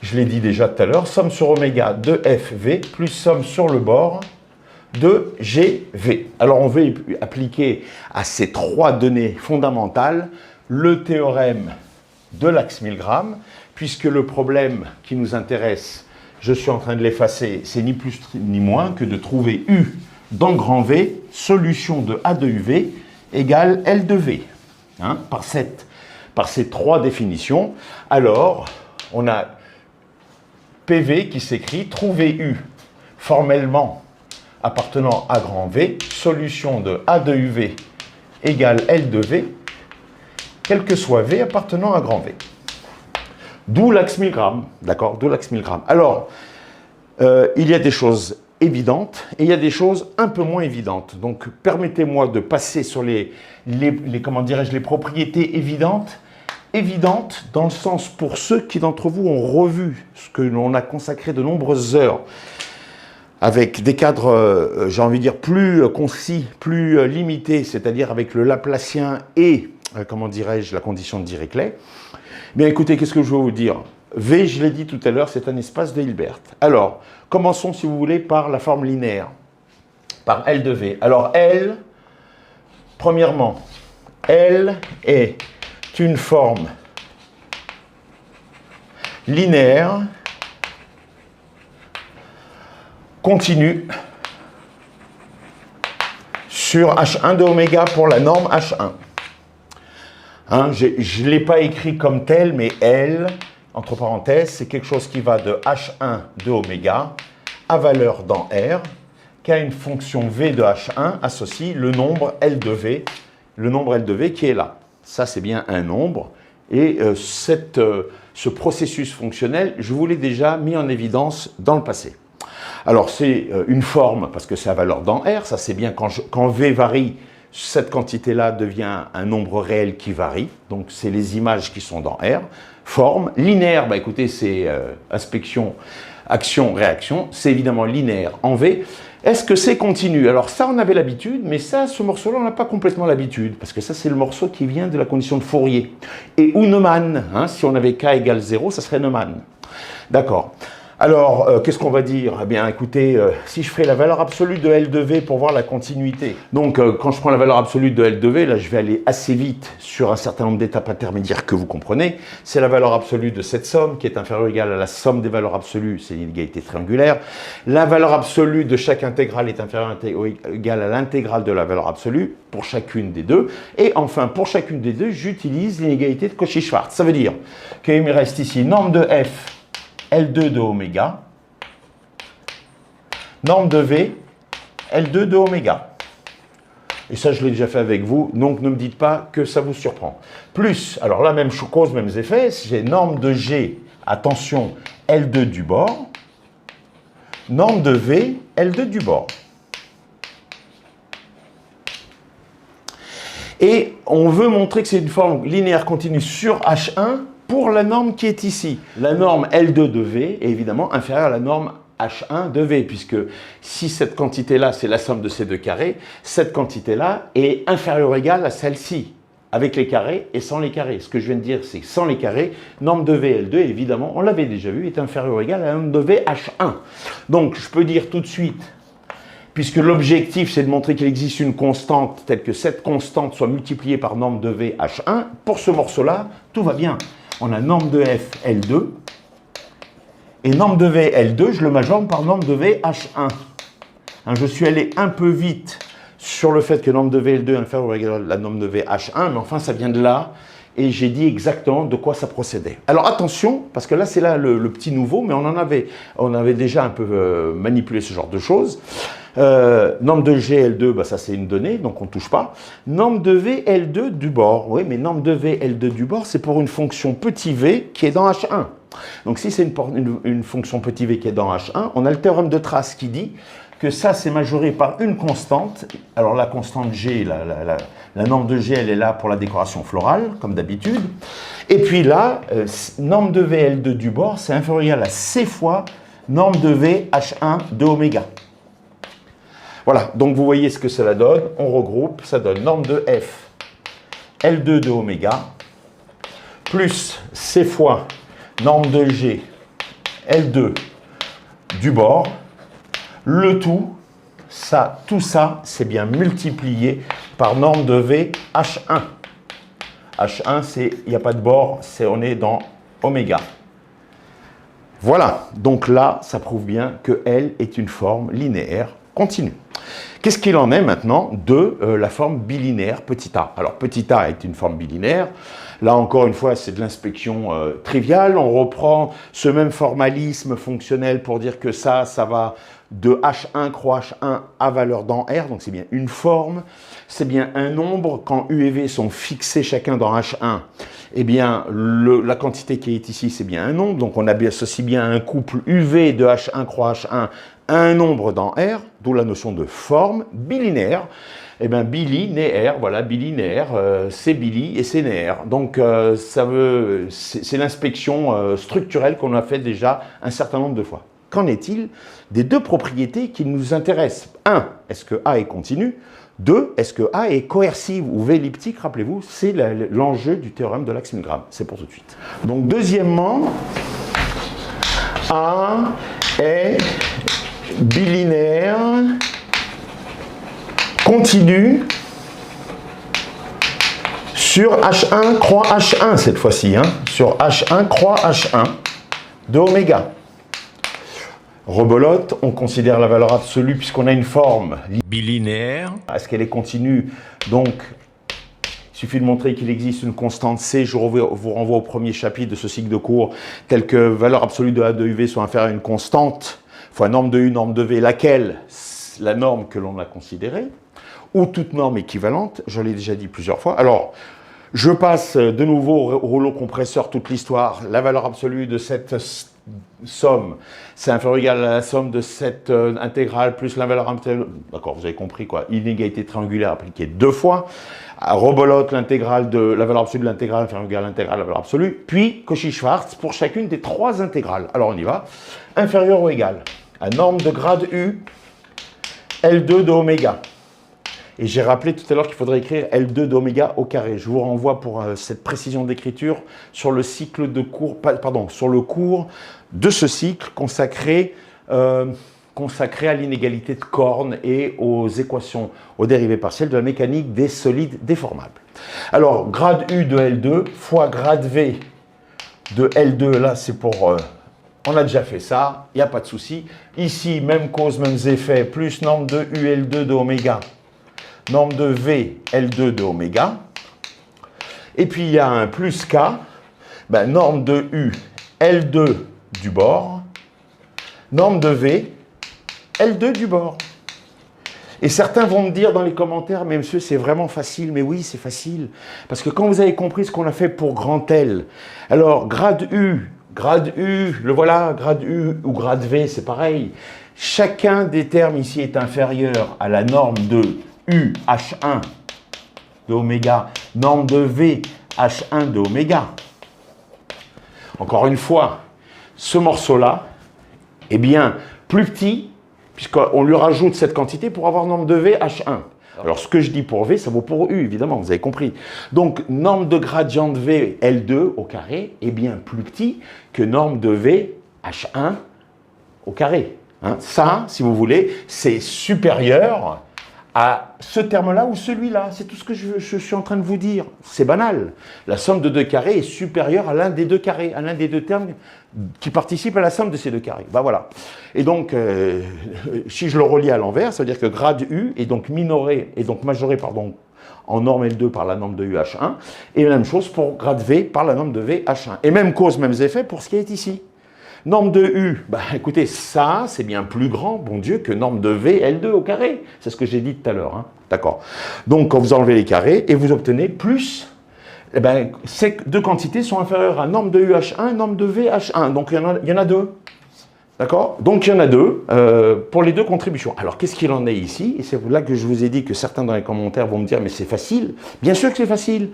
je l'ai dit déjà tout à l'heure, somme sur oméga de FV plus somme sur le bord de GV. Alors on veut appliquer à ces trois données fondamentales le théorème de Lax-Milgram, puisque le problème qui nous intéresse, je suis en train de l'effacer, c'est ni plus ni moins que de trouver U dans grand V, solution de A de UV égale L de V. Hein, par ces trois définitions, alors on a PV qui s'écrit trouver U formellement appartenant à grand V, solution de A de UV égale L de V, quel que soit V appartenant à grand V. D'où Lax-Milgram, d'accord, d'où Lax-Milgram. Alors, il y a des choses évidentes et il y a des choses un peu moins évidentes. Donc, permettez-moi de passer sur comment dirais-je, les propriétés évidentes. Évidentes dans le sens pour ceux qui d'entre vous ont revu ce que l'on a consacré de nombreuses heures avec des cadres, j'ai envie de dire, plus concis, plus limités, c'est-à-dire avec le Laplacien et, comment dirais-je, la condition de Dirichlet. Bien écoutez, qu'est-ce que je veux vous dire? V, je l'ai dit tout à l'heure, c'est un espace de Hilbert. Alors, commençons, si vous voulez, par la forme linéaire, par L de V. Alors, L, premièrement, L est une forme linéaire continue sur H1 de oméga pour la norme H1. Hein, je ne l'ai pas écrit comme tel, mais L, entre parenthèses, c'est quelque chose qui va de H1 de oméga à valeur dans R, qui a une fonction V de H1 associe le nombre L de V qui est là. Ça, c'est bien un nombre, Et ce processus fonctionnel, je vous l'ai déjà mis en évidence dans le passé. Alors c'est une forme, parce que c'est à valeur dans R, ça c'est bien quand V varie, cette quantité-là devient un nombre réel qui varie, donc c'est les images qui sont dans R. Forme, linéaire, bah écoutez, c'est inspection, action, réaction, c'est évidemment linéaire en V. Est-ce que c'est continu? Alors ça, on avait l'habitude, mais ça, ce morceau-là, on n'a pas complètement l'habitude, parce que ça, c'est le morceau qui vient de la condition de Fourier. Et ou Neumann, hein, si on avait k égale 0, ça serait Neumann. D'accord. Alors, qu'est-ce qu'on va dire? Eh bien, écoutez, si je fais la valeur absolue de L de V pour voir la continuité. Donc, quand je prends la valeur absolue de L de V, là, je vais aller assez vite sur un certain nombre d'étapes intermédiaires que vous comprenez. C'est la valeur absolue de cette somme qui est inférieure ou égale à la somme des valeurs absolues, c'est l'inégalité triangulaire. La valeur absolue de chaque intégrale est inférieure ou égale à l'intégrale de la valeur absolue pour chacune des deux. Et enfin, pour chacune des deux, j'utilise l'inégalité de Cauchy-Schwarz. Ça veut dire qu'il me reste ici norme de F L2 de oméga, norme de V, L2 de oméga. Et ça, je l'ai déjà fait avec vous, donc ne me dites pas que ça vous surprend. Plus, alors là, même cause, mêmes effets, j'ai norme de G, attention, L2 du bord, norme de V, L2 du bord. Et on veut montrer que c'est une forme linéaire continue sur H1, pour la norme qui est ici. La norme L2 de V est évidemment inférieure à la norme H1 de V, puisque si cette quantité-là, c'est la somme de ces deux carrés, cette quantité-là est inférieure ou égale à celle-ci, avec les carrés et sans les carrés. Ce que je viens de dire, c'est que sans les carrés, norme de V L2, évidemment, on l'avait déjà vu, est inférieure ou égale à la norme de V H1. Donc, je peux dire tout de suite, puisque l'objectif, c'est de montrer qu'il existe une constante telle que cette constante soit multipliée par norme de V H1, pour ce morceau-là, tout va bien. On a norme de F L2 et norme de V L2, je le majore par norme de V H1. Hein, je suis allé un peu vite sur le fait que norme de V L2 est inférieure ou égale à la norme de V H1, mais enfin ça vient de là et j'ai dit exactement de quoi ça procédait. Alors attention, parce que là c'est là le petit nouveau, mais on avait déjà un peu manipulé ce genre de choses. Norme de G L2, bah ça c'est une donnée, donc on ne touche pas. Norme de V L2 du bord, oui, mais norme de V L2 du bord, c'est pour une fonction petit v qui est dans H1. Donc si c'est une fonction petit v qui est dans H1, on a le théorème de trace qui dit que ça c'est majoré par une constante. Alors la constante G, la norme de G, elle est là pour la décoration florale, comme d'habitude. Et puis là, norme de V L2 du bord, c'est inférieur ou égal à C fois norme de V H1 de oméga. Voilà, donc vous voyez ce que cela donne, on regroupe, ça donne norme de F, L2 de oméga, plus C fois norme de G, L2 du bord, le tout ça, c'est bien multiplié par norme de V H1. H1, c'est, il n'y a pas de bord, on est dans oméga. Voilà, donc là, ça prouve bien que L est une forme linéaire continue. Qu'est-ce qu'il en est maintenant de la forme bilinéaire petit a? Alors petit a est une forme bilinéaire. Là encore une fois, c'est de l'inspection triviale. On reprend ce même formalisme fonctionnel pour dire que ça va de H1 croix H1 à valeur dans R. Donc c'est bien une forme, c'est bien un nombre. Quand U et V sont fixés chacun dans H1, eh bien la quantité qui est ici, c'est bien un nombre. Donc on associe bien un couple UV de H1 croix H1 à un nombre dans R, d'où la notion de forme bilinéaire. Eh bien, bilinéaire, voilà, bilinéaire, c'est bili et c'est néaire. Donc, c'est l'inspection structurelle qu'on a fait déjà un certain nombre de fois. Qu'en est-il des deux propriétés qui nous intéressent? 1. Est-ce que A est continu? 2. Est-ce que A est coercive ou V elliptique? Rappelez-vous, c'est l'enjeu du théorème de l'axe-Milgram. C'est pour tout de suite. Donc, deuxièmement, A est bilinéaire continue sur H1 croix H1 cette fois-ci, hein, sur H1 croix H1 de oméga. Rebelote, on considère la valeur absolue puisqu'on a une forme bilinéaire. Est-ce qu'elle est continue? Donc, il suffit de montrer qu'il existe une constante C. Je vous renvoie au premier chapitre de ce cycle de cours, tel que valeur absolue de A de UV soit inférieure à une constante fois norme de U, norme de V, laquelle la norme que l'on a considérée, ou toute norme équivalente, je l'ai déjà dit plusieurs fois. Alors, Je passe de nouveau au rouleau compresseur toute l'histoire. La valeur absolue de cette somme, c'est inférieur ou égal à la somme de cette intégrale plus la valeur absolue. D'accord, vous avez compris quoi. Inégalité triangulaire appliquée deux fois. Rebolote l'intégrale de la valeur absolue de l'intégrale inférieure ou égale à l'intégrale de la valeur absolue. Puis Cauchy-Schwarz pour chacune des trois intégrales. Alors on y va. Inférieur ou égal à norme de grade U, L2 de oméga. Et j'ai rappelé tout à l'heure qu'il faudrait écrire L2 d'oméga au carré. Je vous renvoie pour cette précision d'écriture sur le cycle de cours, pardon, sur le cours de ce cycle consacré à l'inégalité de Korn et aux équations, aux dérivées partielles de la mécanique des solides déformables. Alors, grade U de L2 fois grade V de L2, là c'est pour... on a déjà fait ça, il n'y a pas de souci. Ici, même cause, mêmes effets, plus norme de UL2 de oméga. Norme de V, L2 de oméga. Et puis, il y a un plus K. Ben, norme de U, L2 du bord. Norme de V, L2 du bord. Et certains vont me dire dans les commentaires, mais monsieur, c'est vraiment facile. Mais oui, c'est facile. Parce que quand vous avez compris ce qu'on a fait pour grand L, alors, grade U, le voilà, grade U ou grade V, c'est pareil. Chacun des termes ici est inférieur à la norme de U, H1 de oméga, norme de V, H1 de oméga. Encore une fois, ce morceau-là est bien plus petit, puisqu'on lui rajoute cette quantité pour avoir norme de V, H1. Alors, ce que je dis pour V, ça vaut pour U, évidemment, vous avez compris. Donc, norme de gradient de V, L2 au carré, est bien plus petit que norme de V, H1 au carré. Hein, ça, si vous voulez, c'est supérieur à ce terme-là ou celui-là. C'est tout ce que je suis en train de vous dire. C'est banal. La somme de deux carrés est supérieure à l'un des deux carrés, à l'un des deux termes qui participent à la somme de ces deux carrés. Ben voilà. Et donc, si je le relie à l'envers, ça veut dire que grade U est donc majoré en norme L2 par la norme de UH1, et la même chose pour grade V par la norme de VH1. Et même cause, mêmes effets pour ce qui est ici. Norme de U, bah, écoutez, ça, c'est bien plus grand, bon Dieu, que norme de V, L2 au carré. C'est ce que j'ai dit tout à l'heure. Hein. D'accord. Donc, quand vous enlevez les carrés, et vous obtenez plus, eh ben, ces deux quantités sont inférieures à norme de UH1 norme de VH1. Donc, il y en a deux. D'accord. Donc, il y en a deux pour les deux contributions. Alors, qu'est-ce qu'il en est ici? Et c'est là que je vous ai dit que certains dans les commentaires vont me dire, mais c'est facile. Bien sûr que c'est facile.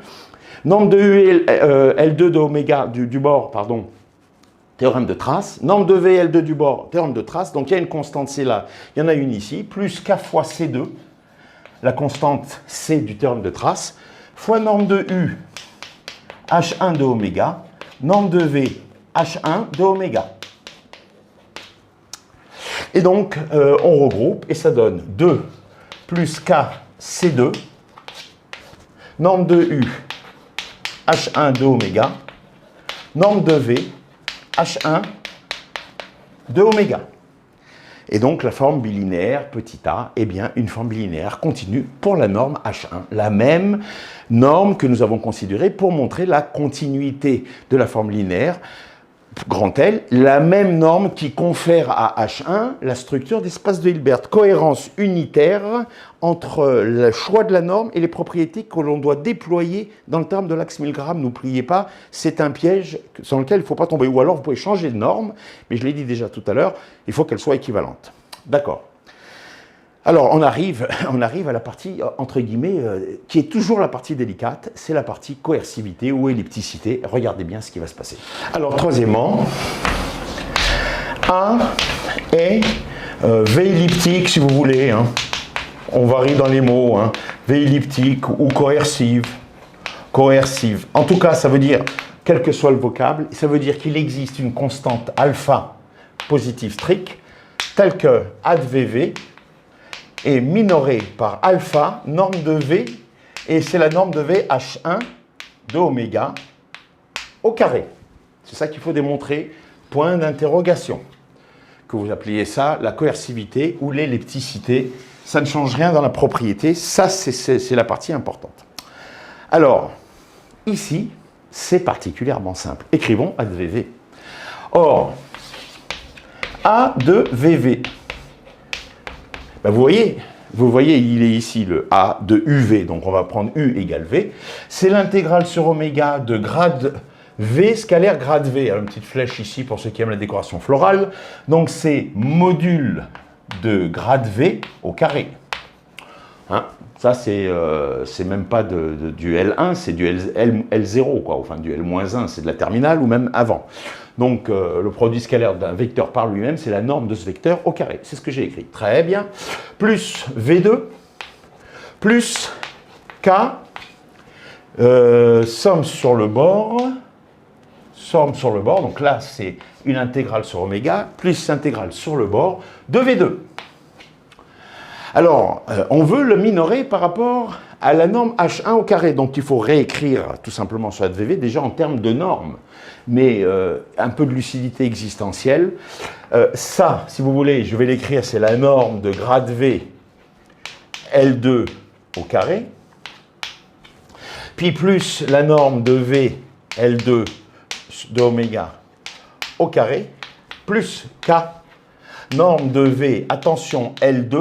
Norme de U, L2 de oméga du bord, pardon. Théorème de trace, norme de V, L2 du bord, théorème de trace, donc il y a une constante C là, il y en a une ici, plus K fois C2, la constante C du théorème de trace, fois norme de U, H1 de oméga, norme de V, H1 de oméga. Et donc, on regroupe et ça donne 2 plus K C2, norme de U, H1 de oméga, norme de V, H1 de oméga. Et donc la forme bilinéaire petit a est bien une forme bilinéaire continue pour la norme H1. La même norme que nous avons considérée pour montrer la continuité de la forme linéaire grand L, la même norme qui confère à H1 la structure d'espace de Hilbert. Cohérence unitaire entre le choix de la norme et les propriétés que l'on doit déployer dans le terme de l'axe Milgram. N'oubliez pas, c'est un piège sur lequel il ne faut pas tomber. Ou alors vous pouvez changer de norme, mais je l'ai dit déjà tout à l'heure, il faut qu'elle soit équivalente. D'accord. Alors, on arrive à la partie, entre guillemets, qui est toujours la partie délicate, c'est la partie coercivité ou ellipticité. Regardez bien ce qui va se passer. Alors, troisièmement, A est V elliptique, si vous voulez. Hein. On varie dans les mots. Hein. V elliptique ou coercive. Coercive. En tout cas, ça veut dire, quel que soit le vocable, ça veut dire qu'il existe une constante alpha positive stricte, telle que A de VV, est minorée par alpha, norme de V, et c'est la norme de V H1 de oméga au carré. C'est ça qu'il faut démontrer, point d'interrogation. Que vous appeliez ça la coercivité ou l'ellipticité, ça ne change rien dans la propriété, ça c'est la partie importante. Alors, ici, c'est particulièrement simple. Écrivons A de VV. Or, A de VV, ben vous voyez, vous voyez, il est ici le A de UV, donc on va prendre U égale V. C'est l'intégrale sur oméga de grade V, scalaire grade V. Alors, une petite flèche ici pour ceux qui aiment la décoration florale. Donc c'est module de grade V au carré. Hein, ça, c'est même pas du L1, c'est du L0, quoi. Enfin du L-1, c'est de la terminale ou même avant. Donc, le produit scalaire d'un vecteur par lui-même, c'est la norme de ce vecteur au carré. C'est ce que j'ai écrit. Très bien. Plus V2, plus K, somme sur le bord. Somme sur le bord. Donc là, c'est une intégrale sur oméga, plus intégrale sur le bord de V2. Alors, on veut le minorer par rapport à la norme H1 au carré. Donc, il faut réécrire tout simplement sur VV déjà en termes de normes. Mais un peu de lucidité existentielle. Ça, si vous voulez, je vais l'écrire, c'est la norme de grade V L2 au carré. Puis plus la norme de V L2 de oméga au carré. Plus K, norme de V, attention, L2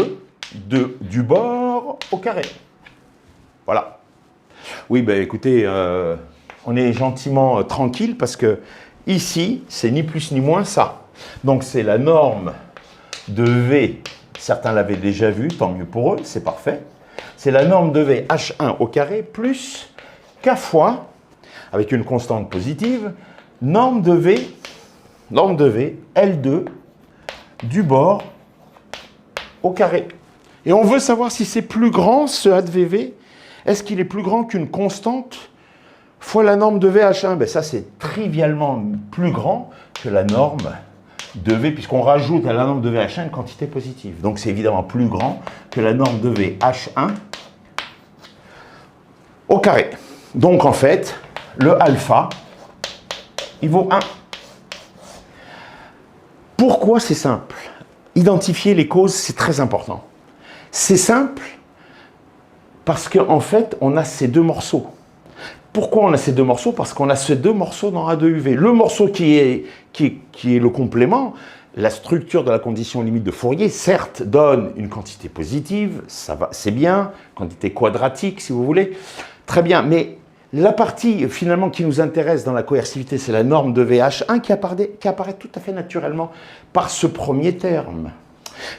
du bord au carré. Voilà. Oui, ben écoutez, on est gentiment tranquille parce que ici, c'est ni plus ni moins ça. Donc c'est la norme de V, certains l'avaient déjà vu, tant mieux pour eux, c'est parfait. C'est la norme de V H1 au carré plus K fois, avec une constante positive, norme de V L2 du bord au carré. Et on veut savoir si c'est plus grand, ce A de VV. Est-ce qu'il est plus grand qu'une constante fois la norme de VH1? Ben ça, c'est trivialement plus grand que la norme de V, puisqu'on rajoute à la norme de VH1 une quantité positive. Donc, c'est évidemment plus grand que la norme de VH1 au carré. Donc, en fait, le alpha, il vaut 1. Pourquoi c'est simple? Identifier les causes, c'est très important. C'est simple parce qu'en fait, on a ces deux morceaux. Pourquoi on a ces deux morceaux? Parce qu'on a ces deux morceaux dans A2UV. Le morceau qui est le complément, la structure de la condition limite de Fourier, certes, donne une quantité positive, ça va, c'est bien, quantité quadratique si vous voulez, très bien, mais la partie finalement qui nous intéresse dans la coercivité, c'est la norme de VH1 qui apparaît tout à fait naturellement par ce premier terme.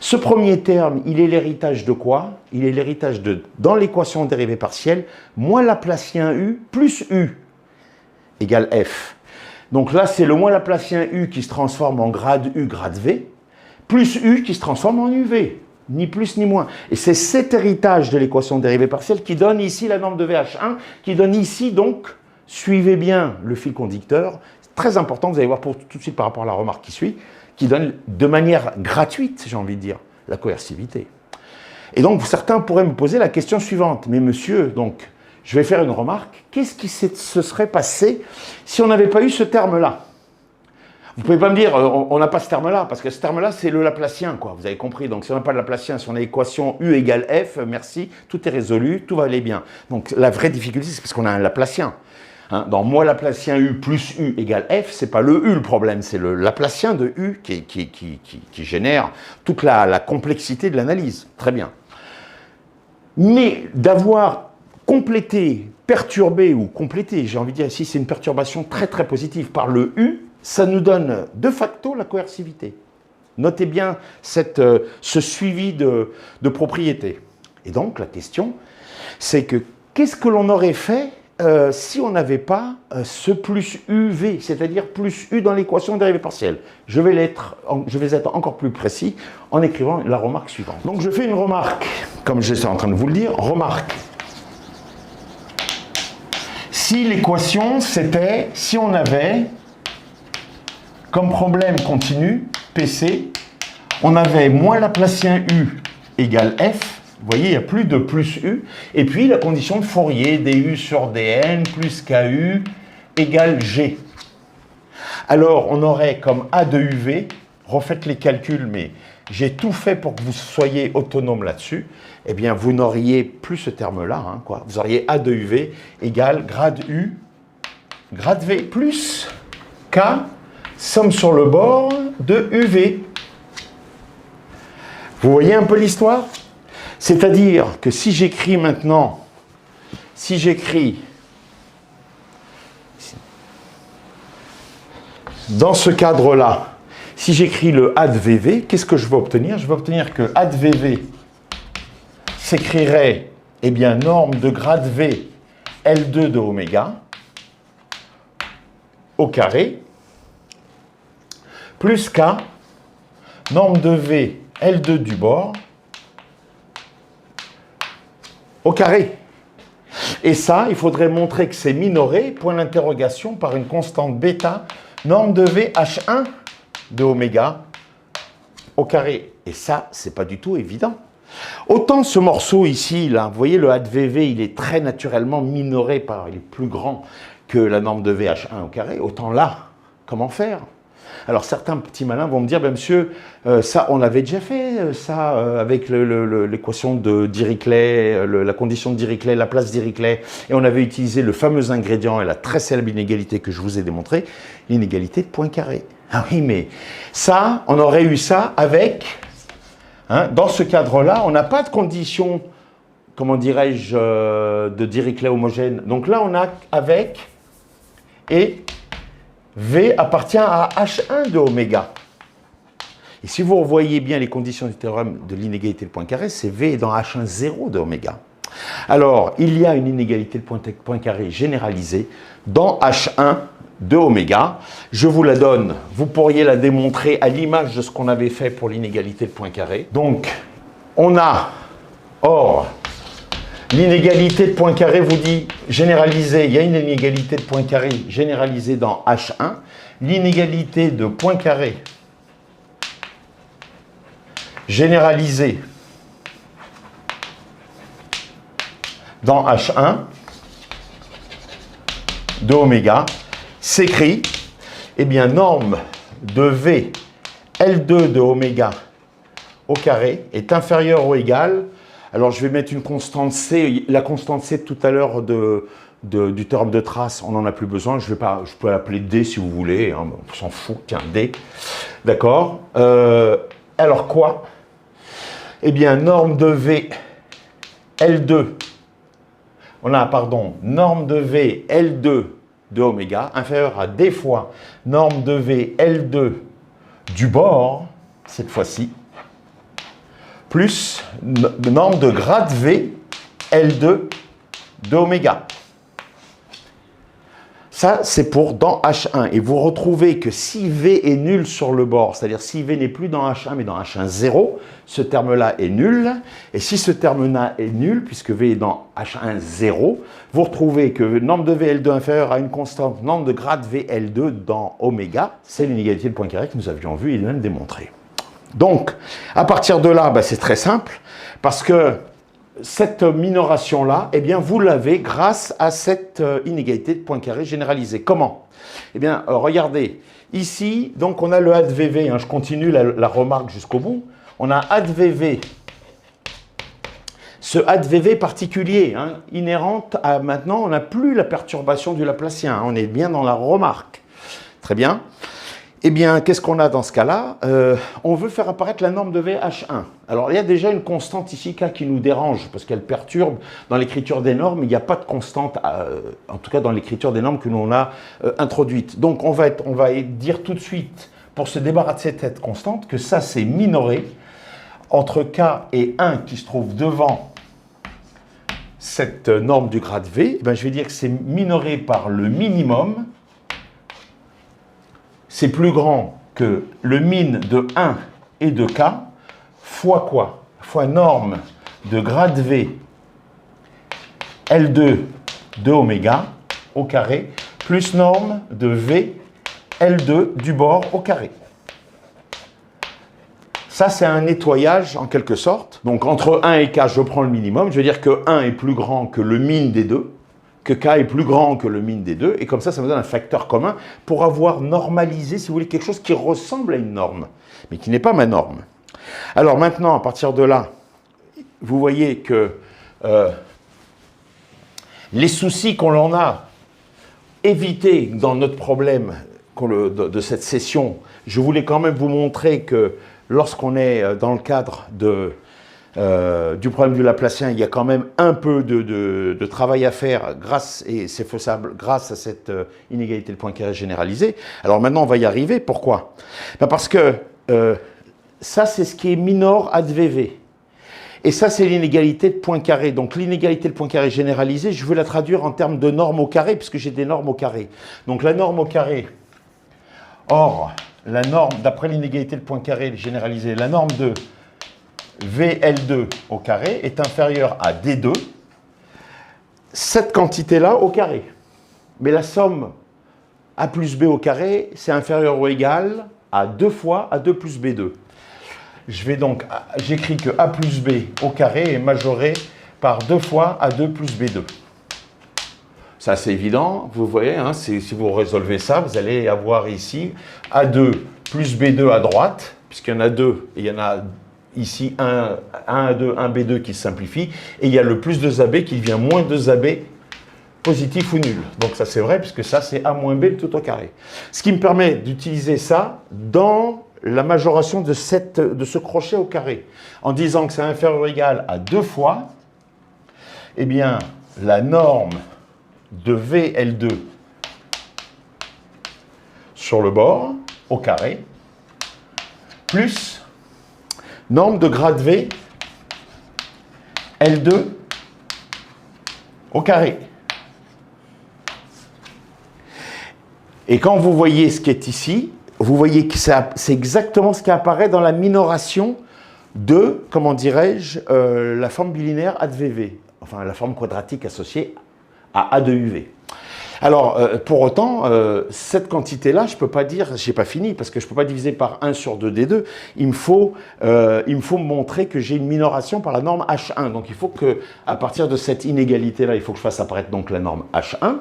Ce premier terme, il est l'héritage de quoi? Il est l'héritage de, dans l'équation dérivée partielle, moins Laplacien U plus U égale F. Donc là, c'est le moins Laplacien U qui se transforme en grade U, grade V, plus U qui se transforme en UV, ni plus ni moins. Et c'est cet héritage de l'équation dérivée partielle qui donne ici la norme de VH1, qui donne ici donc, suivez bien le fil conducteur, c'est très important, vous allez voir tout de suite par rapport à la remarque qui suit, qui donne de manière gratuite, j'ai envie de dire, la coercivité. Et donc, certains pourraient me poser la question suivante. Mais monsieur, donc, je vais faire une remarque. Qu'est-ce qui se serait passé si on n'avait pas eu ce terme-là? Vous ne pouvez pas me dire, on n'a pas ce terme-là, parce que ce terme-là, c'est le Laplacien, quoi. Vous avez compris. Donc, si on n'a pas le Laplacien, si on a l'équation U égale F, merci, tout est résolu, tout va aller bien. Donc, la vraie difficulté, c'est parce qu'on a un Laplacien. Hein, dans moins Laplacien U plus U égale F, ce n'est pas le U le problème, c'est le Laplacien de U qui génère toute la complexité de l'analyse. Très bien. Mais d'avoir complété, perturbé ou complété, j'ai envie de dire ici, c'est une perturbation très très positive par le U, ça nous donne de facto la coercivité. Notez bien ce suivi de propriétés. Et donc la question, c'est que qu'est-ce que l'on aurait fait si on n'avait pas ce plus UV, c'est-à-dire plus U dans l'équation dérivée partielle? Je vais être encore plus précis en écrivant la remarque suivante. Donc je fais une remarque, comme je suis en train de vous le dire, remarque. Si l'équation, c'était, si on avait, comme problème continu, PC, on avait moins Laplacien U égale F, vous voyez, il n'y a plus de plus U. Et puis, la condition de Fourier, du sur dn plus KU égale G. Alors, on aurait comme A de UV, refaites les calculs, mais j'ai tout fait pour que vous soyez autonome là-dessus. Eh bien, vous n'auriez plus ce terme-là, hein, quoi. Vous auriez A de UV égale grade U, grade V plus K, somme sur le bord de UV. Vous voyez un peu l'histoire? C'est-à-dire que si j'écris maintenant, si j'écris dans ce cadre-là, si j'écris le ADVV, qu'est-ce que je vais obtenir? Je vais obtenir que ADVV s'écrirait, eh bien, norme de grade V L2 de oméga au carré, plus K, norme de V L2 du bord, au carré. Et ça, il faudrait montrer que c'est minoré, point d'interrogation, par une constante bêta, norme de V H1 de oméga au carré. Et ça, c'est pas du tout évident. Autant ce morceau ici, là, vous voyez, le ADVV, il est très naturellement minoré il est plus grand que la norme de VH1 au carré. Autant là, comment faire? Alors certains petits malins vont me dire, ben, monsieur, ça on avait déjà fait, ça avec l'équation de Dirichlet, la condition de Dirichlet, la place Dirichlet, et on avait utilisé le fameux ingrédient et la très célèbre inégalité que je vous ai démontré, l'inégalité de Poincaré. Ah oui, mais ça, on aurait eu ça avec, hein, dans ce cadre-là, on n'a pas de condition, comment dirais-je, de Dirichlet homogène. Donc là, on a avec, et V appartient à H1 de oméga. Et si vous revoyez bien les conditions du théorème de l'inégalité de Poincaré, c'est V est dans H1 0 de oméga. Alors, il y a une inégalité de Poincaré généralisée dans H1 de oméga. Je vous la donne. Vous pourriez la démontrer à l'image de ce qu'on avait fait pour l'inégalité de Poincaré. Donc, on a, or, l'inégalité de Poincaré vous dit généralisée, il y a une inégalité de Poincaré généralisée dans H1. L'inégalité de Poincaré généralisée dans H1 de oméga s'écrit, eh bien, norme de V L2 de oméga au carré est inférieure ou égale. Alors, je vais mettre une constante C. La constante C de tout à l'heure du théorème de trace, on n'en a plus besoin. Je peux l'appeler D si vous voulez. Hein, on s'en fout. Tiens, D. D'accord. Alors, quoi? Eh bien, norme de V L2. On a, pardon, norme de V L2 de oméga inférieure à D fois norme de V L2 du bord, cette fois-ci, plus norme de grade V L2 de oméga. Ça, c'est pour dans H1. Et vous retrouvez que si V est nul sur le bord, c'est-à-dire si V n'est plus dans H1, mais dans H1 0, ce terme-là est nul. Et si ce terme-là est nul, puisque V est dans H1 0, vous retrouvez que norme de VL2 inférieure à une constante norme de grade VL2 dans oméga, c'est l'inégalité de Poincaré que nous avions vu et même démontré. Donc, à partir de là, ben, c'est très simple, parce que cette minoration-là, eh bien, vous l'avez grâce à cette inégalité de Poincaré généralisée. Comment? Eh bien, regardez, ici, donc on a le ADVV, hein, je continue la remarque jusqu'au bout. On a ADVV, ce ADVV particulier, hein, inhérente à maintenant, on n'a plus la perturbation du Laplacien, hein, on est bien dans la remarque. Très bien. Eh bien, qu'est-ce qu'on a dans ce cas-là? On veut faire apparaître la norme de VH1. Alors, il y a déjà une constante ici, K, qui nous dérange, parce qu'elle perturbe dans l'écriture des normes. Il n'y a pas de constante, en tout cas dans l'écriture des normes que l'on a introduite. Donc, on va dire tout de suite, pour se débarrasser de cette constante, que ça, c'est minoré entre K et 1 qui se trouve devant cette norme du grade V. Eh bien, je vais dire que c'est minoré par le minimum. C'est plus grand que le min de 1 et de K, fois quoi? Fois norme de grade V L2 de oméga au carré, plus norme de V L2 du bord au carré. Ça, c'est un nettoyage en quelque sorte. Donc, entre 1 et K, je prends le minimum. Je veux dire que 1 est plus grand que le min des deux, que K est plus grand que le min des deux, et comme ça, ça me donne un facteur commun pour avoir normalisé, si vous voulez, quelque chose qui ressemble à une norme, mais qui n'est pas ma norme. Alors maintenant, à partir de là, vous voyez que les soucis qu'on en a évités dans notre problème de cette session, je voulais quand même vous montrer que lorsqu'on est dans le cadre du problème du Laplacien, il y a quand même un peu de travail à faire et c'est faisable grâce à cette inégalité de Poincaré généralisée. Alors maintenant, on va y arriver. Pourquoi? Ben parce que ça, c'est ce qui est minor ad VV. Et ça, c'est l'inégalité de Poincaré. Donc l'inégalité de Poincaré généralisée, je veux la traduire en termes de normes au carré, puisque j'ai des normes au carré. Donc la norme au carré, or, la norme, d'après l'inégalité de Poincaré généralisée, la norme de VL2 au carré est inférieure à D2, cette quantité-là au carré. Mais la somme A plus B au carré, c'est inférieur ou égal à 2 fois A2 plus B2. J'écris que A plus B au carré est majoré par 2 fois A2 plus B2. Ça, c'est évident, vous voyez, hein, si vous résolvez ça, vous allez avoir ici A2 plus B2 à droite, puisqu'il y en a deux, et il y en a ici un A2, un B2 qui se simplifie, et il y a le plus 2AB qui devient moins 2AB positif ou nul. Donc ça c'est vrai, puisque ça c'est A moins B tout au carré. Ce qui me permet d'utiliser ça dans la majoration de ce crochet au carré, en disant que c'est inférieur ou égal à 2 fois, eh bien, la norme de VL2 sur le bord, au carré, plus norme de grade V, L2 au carré. Et quand vous voyez ce qui est ici, vous voyez que c'est exactement ce qui apparaît dans la minoration de, comment dirais-je, la forme bilinéaire ad VV, enfin la forme quadratique associée à A de UV. Alors, pour autant, cette quantité-là, je ne peux pas dire, je n'ai pas fini, parce que je ne peux pas diviser par 1 sur 2D2. Il me faut montrer que j'ai une minoration par la norme H1. Donc, il faut que, à partir de cette inégalité-là, il faut que je fasse apparaître donc la norme H1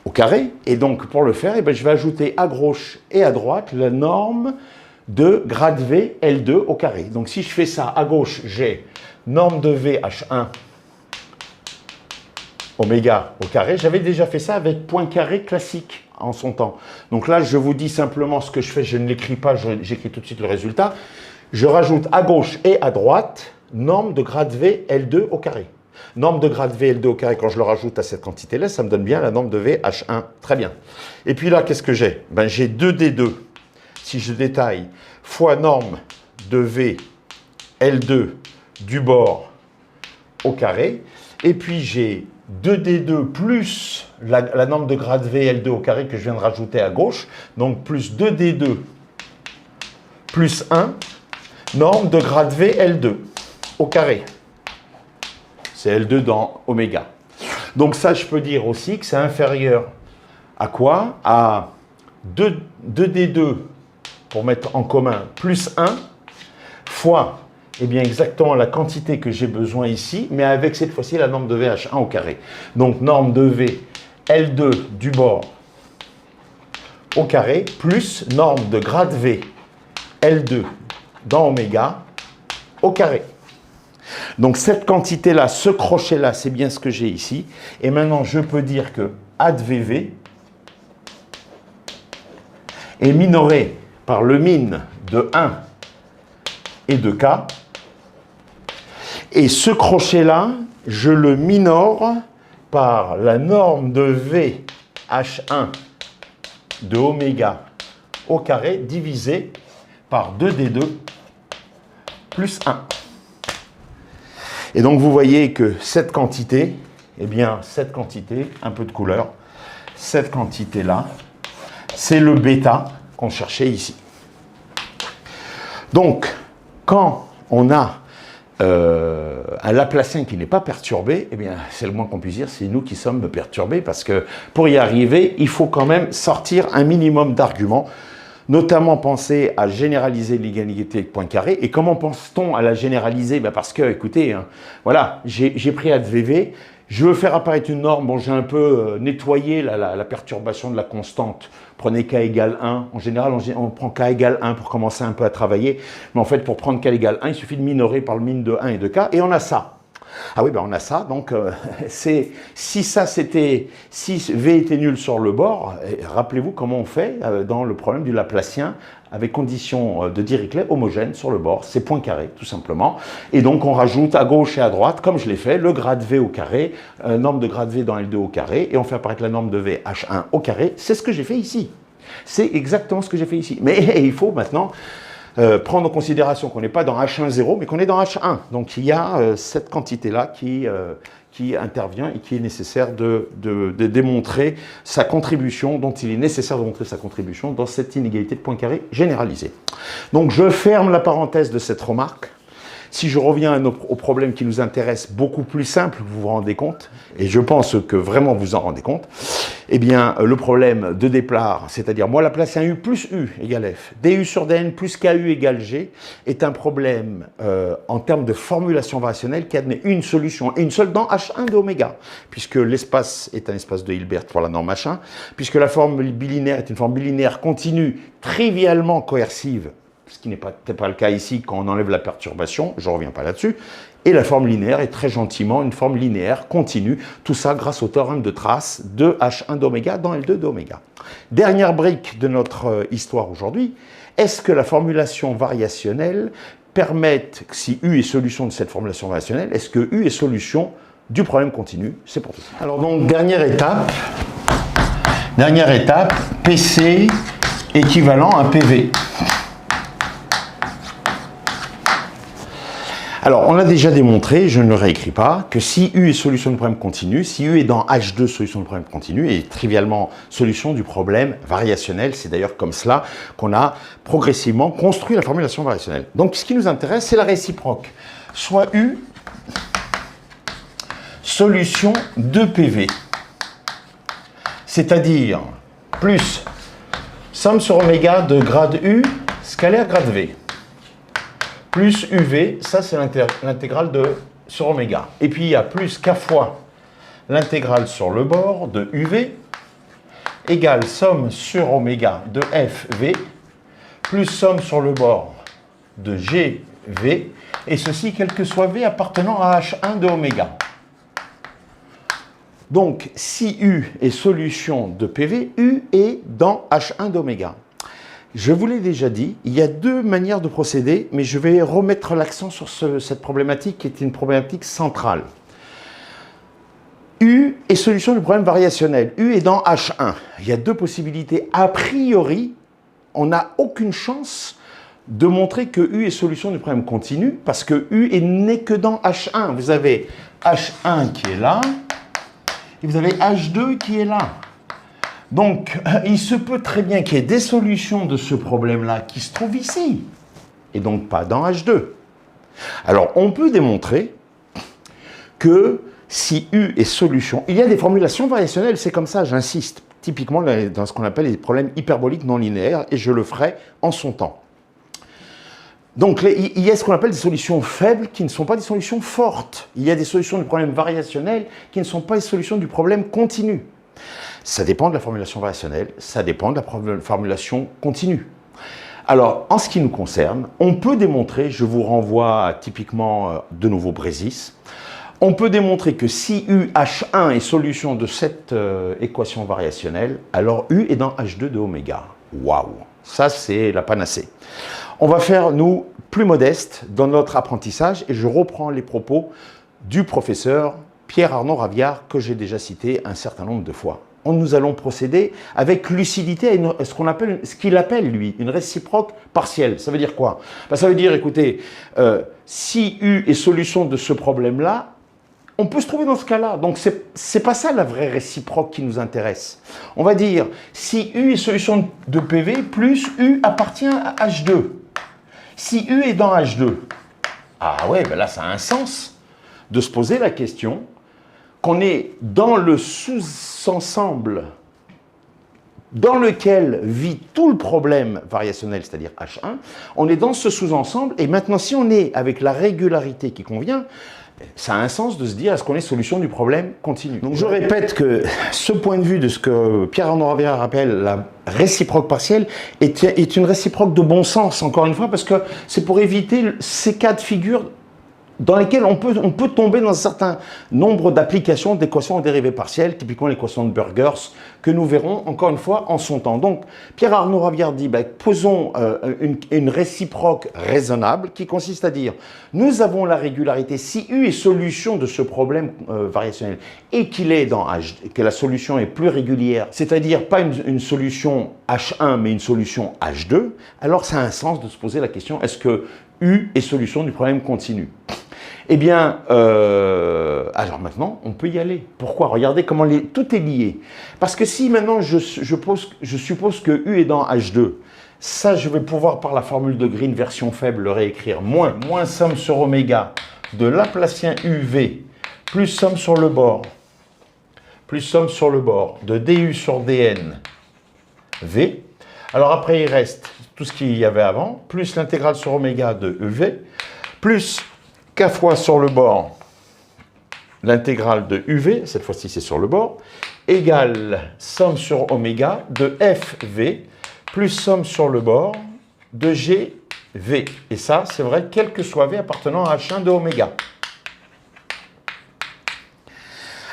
au carré. Et donc, pour le faire, eh bien, je vais ajouter à gauche et à droite la norme de grade V L2 au carré. Donc, si je fais ça à gauche, j'ai norme de V H1 oméga au carré. J'avais déjà fait ça avec Poincaré classique en son temps. Donc là, je vous dis simplement ce que je fais, je ne l'écris pas, j'écris tout de suite le résultat. Je rajoute à gauche et à droite norme de grade V L2 au carré. Norme de grade V L2 au carré, quand je le rajoute à cette quantité-là, ça me donne bien la norme de V H1. Très bien. Et puis là, qu'est-ce que j'ai? Ben, j'ai 2D2, si je détaille, fois norme de V L2 du bord au carré. Et puis j'ai 2D2 plus la norme de grade V L2 au carré que je viens de rajouter à gauche, donc plus 2D2 plus 1, norme de grade V L2 au carré. C'est L2 dans oméga. Donc ça, je peux dire aussi que c'est inférieur à quoi? À 2D2, pour mettre en commun, plus 1, fois eh bien exactement la quantité que j'ai besoin ici, mais avec cette fois-ci la norme de VH1 au carré. Donc norme de V L2 du bord au carré, plus norme de grade V L2 dans oméga au carré. Donc cette quantité-là, ce crochet-là, c'est bien ce que j'ai ici. Et maintenant, je peux dire que A de VV est minoré par le min de 1 et de K. Et ce crochet-là, je le minore par la norme de V H1 de oméga au carré divisé par 2D2 plus 1. Et donc vous voyez que cette quantité, eh bien cette quantité, un peu de couleur, cette quantité-là, c'est le bêta qu'on cherchait ici. Donc, quand on a un Laplacien qui n'est pas perturbé, eh bien, c'est le moins qu'on puisse dire, c'est nous qui sommes perturbés, parce que pour y arriver, il faut quand même sortir un minimum d'arguments, notamment penser à généraliser l'égalité de Poincaré. Et comment pense-t-on à la généraliser? Ben parce que, écoutez, hein, voilà, j'ai pris A de VV, je veux faire apparaître une norme, bon, j'ai un peu nettoyé la perturbation de la constante. Prenez K égale 1, en général, on prend K égale 1 pour commencer un peu à travailler, mais en fait, pour prendre K égale 1, il suffit de minorer par le min de 1 et de K, et on a ça. Ah oui, ben on a ça, donc si V était nul sur le bord, rappelez-vous comment on fait dans le problème du Laplacien avec condition de Dirichlet homogène sur le bord, c'est point carré tout simplement. Et donc on rajoute à gauche et à droite, comme je l'ai fait, le grade V au carré, norme de grade V dans L2 au carré, et on fait apparaître la norme de V H1 au carré. C'est ce que j'ai fait ici. C'est exactement ce que j'ai fait ici. Mais il faut maintenant prendre en considération qu'on n'est pas dans H1,0, mais qu'on est dans H1. Donc il y a cette quantité-là qui intervient et qui est nécessaire de démontrer sa contribution, dont il est nécessaire de montrer sa contribution dans cette inégalité de points carrés généralisée. Donc je ferme la parenthèse de cette remarque. Si je reviens au problème qui nous intéresse, beaucoup plus simple, vous vous rendez compte, et je pense que vraiment vous en rendez compte, eh bien, le problème de Déplar, c'est-à-dire moi, la place 1U plus U égale F, DU sur DN plus KU égale G, est un problème en termes de formulation variationnelle qui admet une solution, et une seule dans H1 de oméga, puisque l'espace est un espace de Hilbert pour la norme H1, puisque la forme bilinéaire est une forme bilinéaire continue, trivialement coercive, ce qui n'est peut-être pas le cas ici quand on enlève la perturbation, je ne reviens pas là-dessus, et la forme linéaire est très gentiment une forme linéaire continue, tout ça grâce au théorème de trace de H1 d'oméga dans L2 d'oméga. Dernière brique de notre histoire aujourd'hui, est-ce que la formulation variationnelle permet, si U est solution de cette formulation variationnelle, est-ce que U est solution du problème continu? C'est pour tout. Alors donc, dernière étape, PC équivalent à PV. Alors, on a déjà démontré, je ne le réécris pas, que si U est solution du problème continu, si U est dans H2 solution du problème continu, et trivialement solution du problème variationnel, c'est d'ailleurs comme cela qu'on a progressivement construit la formulation variationnelle. Donc, ce qui nous intéresse, c'est la réciproque. Soit U, solution de PV, c'est-à-dire plus somme sur oméga de grade U, scalaire grade V. Plus UV, ça c'est l'intégrale sur oméga. Et puis il y a plus K fois l'intégrale sur le bord de UV égale somme sur oméga de FV plus somme sur le bord de GV, et ceci quel que soit V appartenant à H1 de oméga. Donc si U est solution de PV, U est dans H1 d'oméga. Je vous l'ai déjà dit, il y a deux manières de procéder, mais je vais remettre l'accent sur cette problématique qui est une problématique centrale. U est solution du problème variationnel. U est dans H1. Il y a deux possibilités. A priori, on n'a aucune chance de montrer que U est solution du problème continu, parce que U n'est que dans H1. Vous avez H1 qui est là, et vous avez H2 qui est là. Donc, il se peut très bien qu'il y ait des solutions de ce problème-là qui se trouvent ici, et donc pas dans H2. Alors, on peut démontrer que si U est solution, il y a des formulations variationnelles, c'est comme ça, j'insiste, typiquement dans ce qu'on appelle les problèmes hyperboliques non linéaires, et je le ferai en son temps. Donc, il y a ce qu'on appelle des solutions faibles qui ne sont pas des solutions fortes. Il y a des solutions du problème variationnel qui ne sont pas des solutions du problème continu. Ça dépend de la formulation variationnelle, ça dépend de la formulation continue. Alors, en ce qui nous concerne, on peut démontrer, je vous renvoie typiquement de nouveau Brésis, on peut démontrer que si UH1 est solution de cette équation variationnelle, alors U est dans H2 de oméga. Waouh! Ça, c'est la panacée. On va faire, nous, plus modeste dans notre apprentissage, et je reprends les propos du professeur Pierre-Arnaud Raviard, que j'ai déjà cité un certain nombre de fois. Nous allons procéder avec lucidité à ce qu'il appelle, lui, une réciproque partielle. Ça veut dire quoi? Ça veut dire, écoutez, si U est solution de ce problème-là, on peut se trouver dans ce cas-là. Donc, c'est pas ça la vraie réciproque qui nous intéresse. On va dire, si U est solution de PV, plus U appartient à H2. Si U est dans H2, ah ouais, ben là, ça a un sens de se poser la question qu'on est dans le sous-ensemble dans lequel vit tout le problème variationnel, c'est-à-dire H1, on est dans ce sous-ensemble, et maintenant, si on est avec la régularité qui convient, ça a un sens de se dire, est-ce qu'on est solution du problème continu? Donc je répète que ce point de vue de ce que Pierre-Arnaud Raviard appelle la réciproque partielle est une réciproque de bon sens, encore une fois, parce que c'est pour éviter ces cas de figure dans lesquelles on peut tomber dans un certain nombre d'applications d'équations en dérivées partielles, typiquement l'équation de Burgers, que nous verrons encore une fois en son temps. Donc, Pierre-Arnaud Ravière dit, posons une réciproque raisonnable qui consiste à dire, nous avons la régularité, si U est solution de ce problème variationnel et que la solution est plus régulière, c'est-à-dire pas une solution H1 mais une solution H2, alors ça a un sens de se poser la question, est-ce que U est solution du problème continu? Eh bien, alors maintenant, on peut y aller. Pourquoi? Regardez comment tout est lié. Parce que si maintenant je suppose que U est dans H2, ça je vais pouvoir par la formule de Green version faible le réécrire. Moins somme sur oméga de Laplacien UV plus somme sur le bord de DU sur DN V. Alors après il reste tout ce qu'il y avait avant, plus l'intégrale sur oméga de EV, plus K fois sur le bord, l'intégrale de UV, cette fois-ci c'est sur le bord, égale somme sur oméga de FV, plus somme sur le bord de GV. Et ça, c'est vrai, quel que soit V appartenant à H1 de oméga.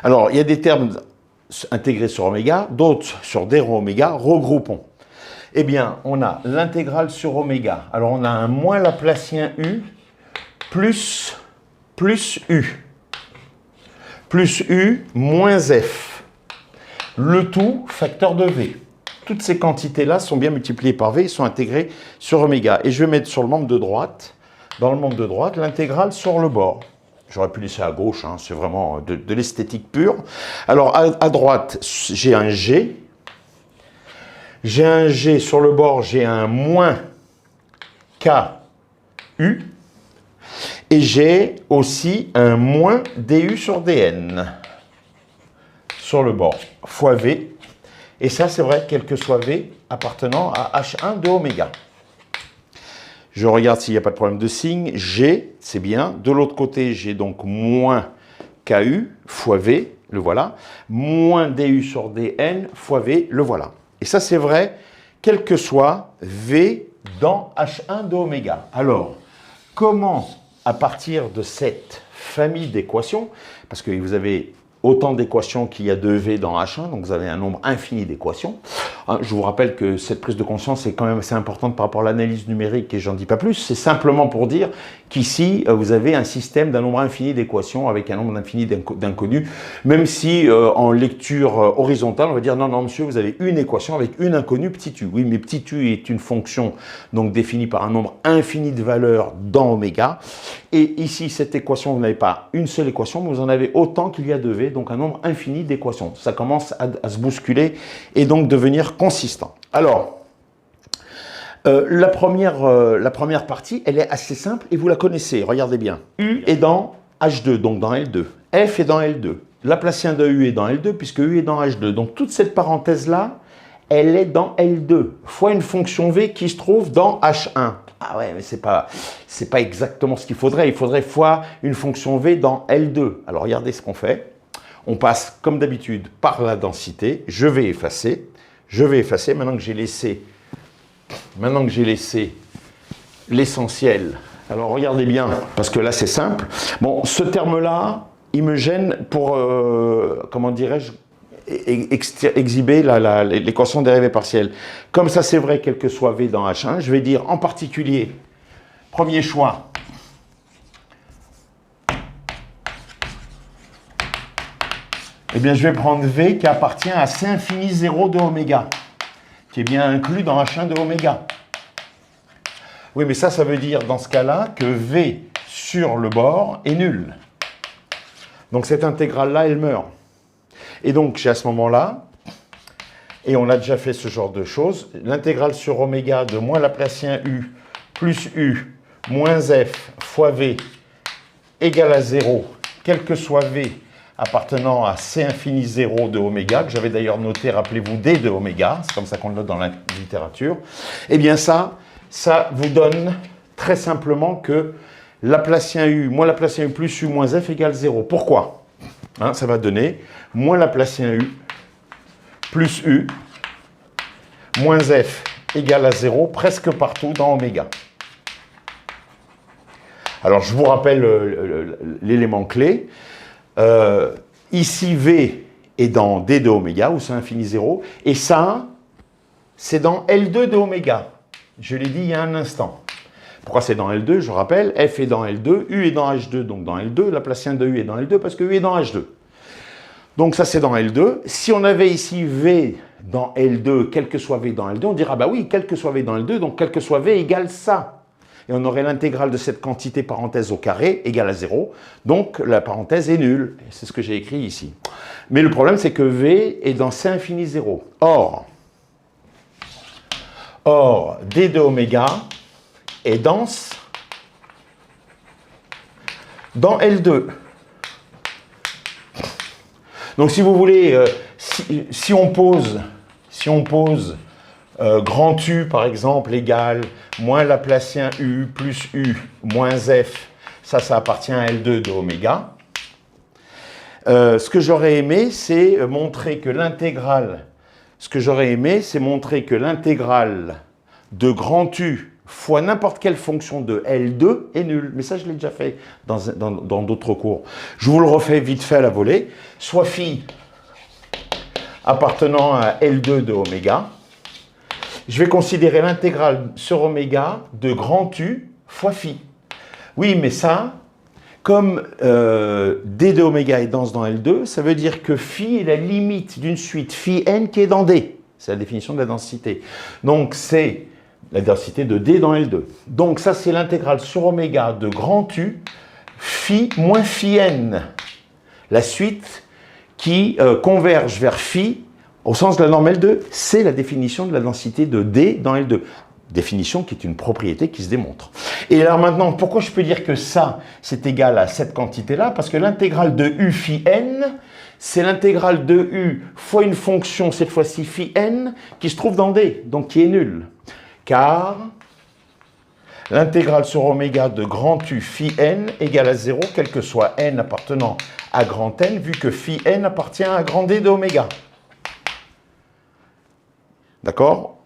Alors, il y a des termes intégrés sur oméga, d'autres sur d rho oméga, regroupons. Eh bien, on a l'intégrale sur oméga. Alors, on a un moins Laplacien U plus U moins F. Le tout facteur de V. Toutes ces quantités-là sont bien multipliées par V et sont intégrées sur oméga. Et je vais mettre sur le membre de droite, dans le membre de droite, l'intégrale sur le bord. J'aurais pu laisser à gauche, hein, c'est vraiment de l'esthétique pure. Alors, à droite, j'ai un G. J'ai un G sur le bord, j'ai un moins KU. Et j'ai aussi un moins DU sur DN sur le bord, fois V. Et ça, c'est vrai, quel que soit V appartenant à H1 de oméga. Je regarde s'il n'y a pas de problème de signe. G, c'est bien. De l'autre côté, j'ai donc moins KU fois V, le voilà. Moins DU sur DN fois V, le voilà. Et ça, c'est vrai, quel que soit V dans H1 de oméga. Alors, comment, à partir de cette famille d'équations, parce que vous avez autant d'équations qu'il y a de V dans H1, donc vous avez un nombre infini d'équations. Je vous rappelle que cette prise de conscience est quand même assez importante par rapport à l'analyse numérique et j'en dis pas plus. C'est simplement pour dire qu'ici, vous avez un système d'un nombre infini d'équations avec un nombre infini d'inconnus, même si en lecture horizontale, on va dire non, non, monsieur, vous avez une équation avec une inconnue, petit u. Oui, mais petit u est une fonction donc définie par un nombre infini de valeurs dans oméga. Et ici, cette équation, vous n'avez pas une seule équation, mais vous en avez autant qu'il y a de V, donc un nombre infini d'équations. Ça commence à se bousculer et donc devenir consistant. Alors, la première partie, elle est assez simple et vous la connaissez, regardez bien. U est dans H2, donc dans L2. F est dans L2. Laplacien de U est dans L2 puisque U est dans H2. Donc toute cette parenthèse-là, elle est dans L2, fois une fonction V qui se trouve dans H1. Ah ouais, mais c'est pas exactement ce qu'il faudrait. Il faudrait fois une fonction V dans L2. Alors regardez ce qu'on fait. On passe, comme d'habitude, par la densité. Je vais effacer. Maintenant que j'ai laissé l'essentiel. Alors, regardez bien, parce que là, c'est simple. Bon, ce terme-là, il me gêne pour, comment dirais-je, exhiber l'équation dérivée partielle. Comme ça, c'est vrai, quel que soit V dans H1, je vais dire en particulier, premier choix, eh bien, je vais prendre V qui appartient à C infini 0 de oméga, qui est bien inclus dans H1 de oméga. Oui, mais ça veut dire dans ce cas-là que V sur le bord est nul. Donc cette intégrale-là, elle meurt. Et donc, j'ai à ce moment-là, et on a déjà fait ce genre de choses, l'intégrale sur oméga de moins Laplacien U plus U moins F fois V égale à 0, quel que soit V appartenant à C infini 0 de oméga, que j'avais d'ailleurs noté, rappelez-vous, D de oméga, c'est comme ça qu'on le note dans la littérature, eh bien ça vous donne très simplement que Laplacien U moins Laplacien U plus U moins F égale 0. Pourquoi? Ça va donner moins Laplacien U plus U moins F égale à 0 presque partout dans oméga. Alors, je vous rappelle l'élément clé. Ici, V est dans D de oméga, où c'est infini 0, et ça, c'est dans L2 de oméga. Je l'ai dit il y a un instant. Pourquoi c'est dans L2? Je rappelle, F est dans L2, U est dans H2, donc dans L2, Laplacien de U est dans L2 parce que U est dans H2. Donc ça, c'est dans L2. Si on avait ici V dans L2, quel que soit V dans L2, on dira, bah oui, quel que soit V dans L2, donc quel que soit V égale ça. Et on aurait l'intégrale de cette quantité parenthèse au carré égale à 0. Donc la parenthèse est nulle. C'est ce que j'ai écrit ici. Mais le problème, c'est que V est dans C infini 0. Or, D de oméga est dense dans L2. Donc si vous voulez, si on pose grand U par exemple égale moins Laplacien U plus U moins F, ça appartient à L2 de oméga. Ce que j'aurais aimé, c'est montrer que l'intégrale de grand U fois n'importe quelle fonction de L2 est nulle. Mais ça, je l'ai déjà fait dans d'autres cours. Je vous le refais vite fait à la volée. Soit phi appartenant à L2 de oméga. Je vais considérer l'intégrale sur oméga de grand U fois phi. Oui, mais ça, comme D de oméga est dense dans L2, ça veut dire que phi est la limite d'une suite phi n qui est dans D. C'est la définition de la densité. Donc, c'est la densité de D dans L2. Donc ça, c'est l'intégrale sur oméga de grand U, phi moins phi n. La suite qui converge vers phi au sens de la norme L2, c'est la définition de la densité de D dans L2. Définition qui est une propriété qui se démontre. Et alors maintenant, pourquoi je peux dire que ça, c'est égal à cette quantité-là? Parce que l'intégrale de U phi n, c'est l'intégrale de U fois une fonction, cette fois-ci phi n, qui se trouve dans D, donc qui est nulle. Car l'intégrale sur oméga de grand U phi n égale à 0, quel que soit n appartenant à grand N, vu que phi n appartient à grand D de oméga. D'accord?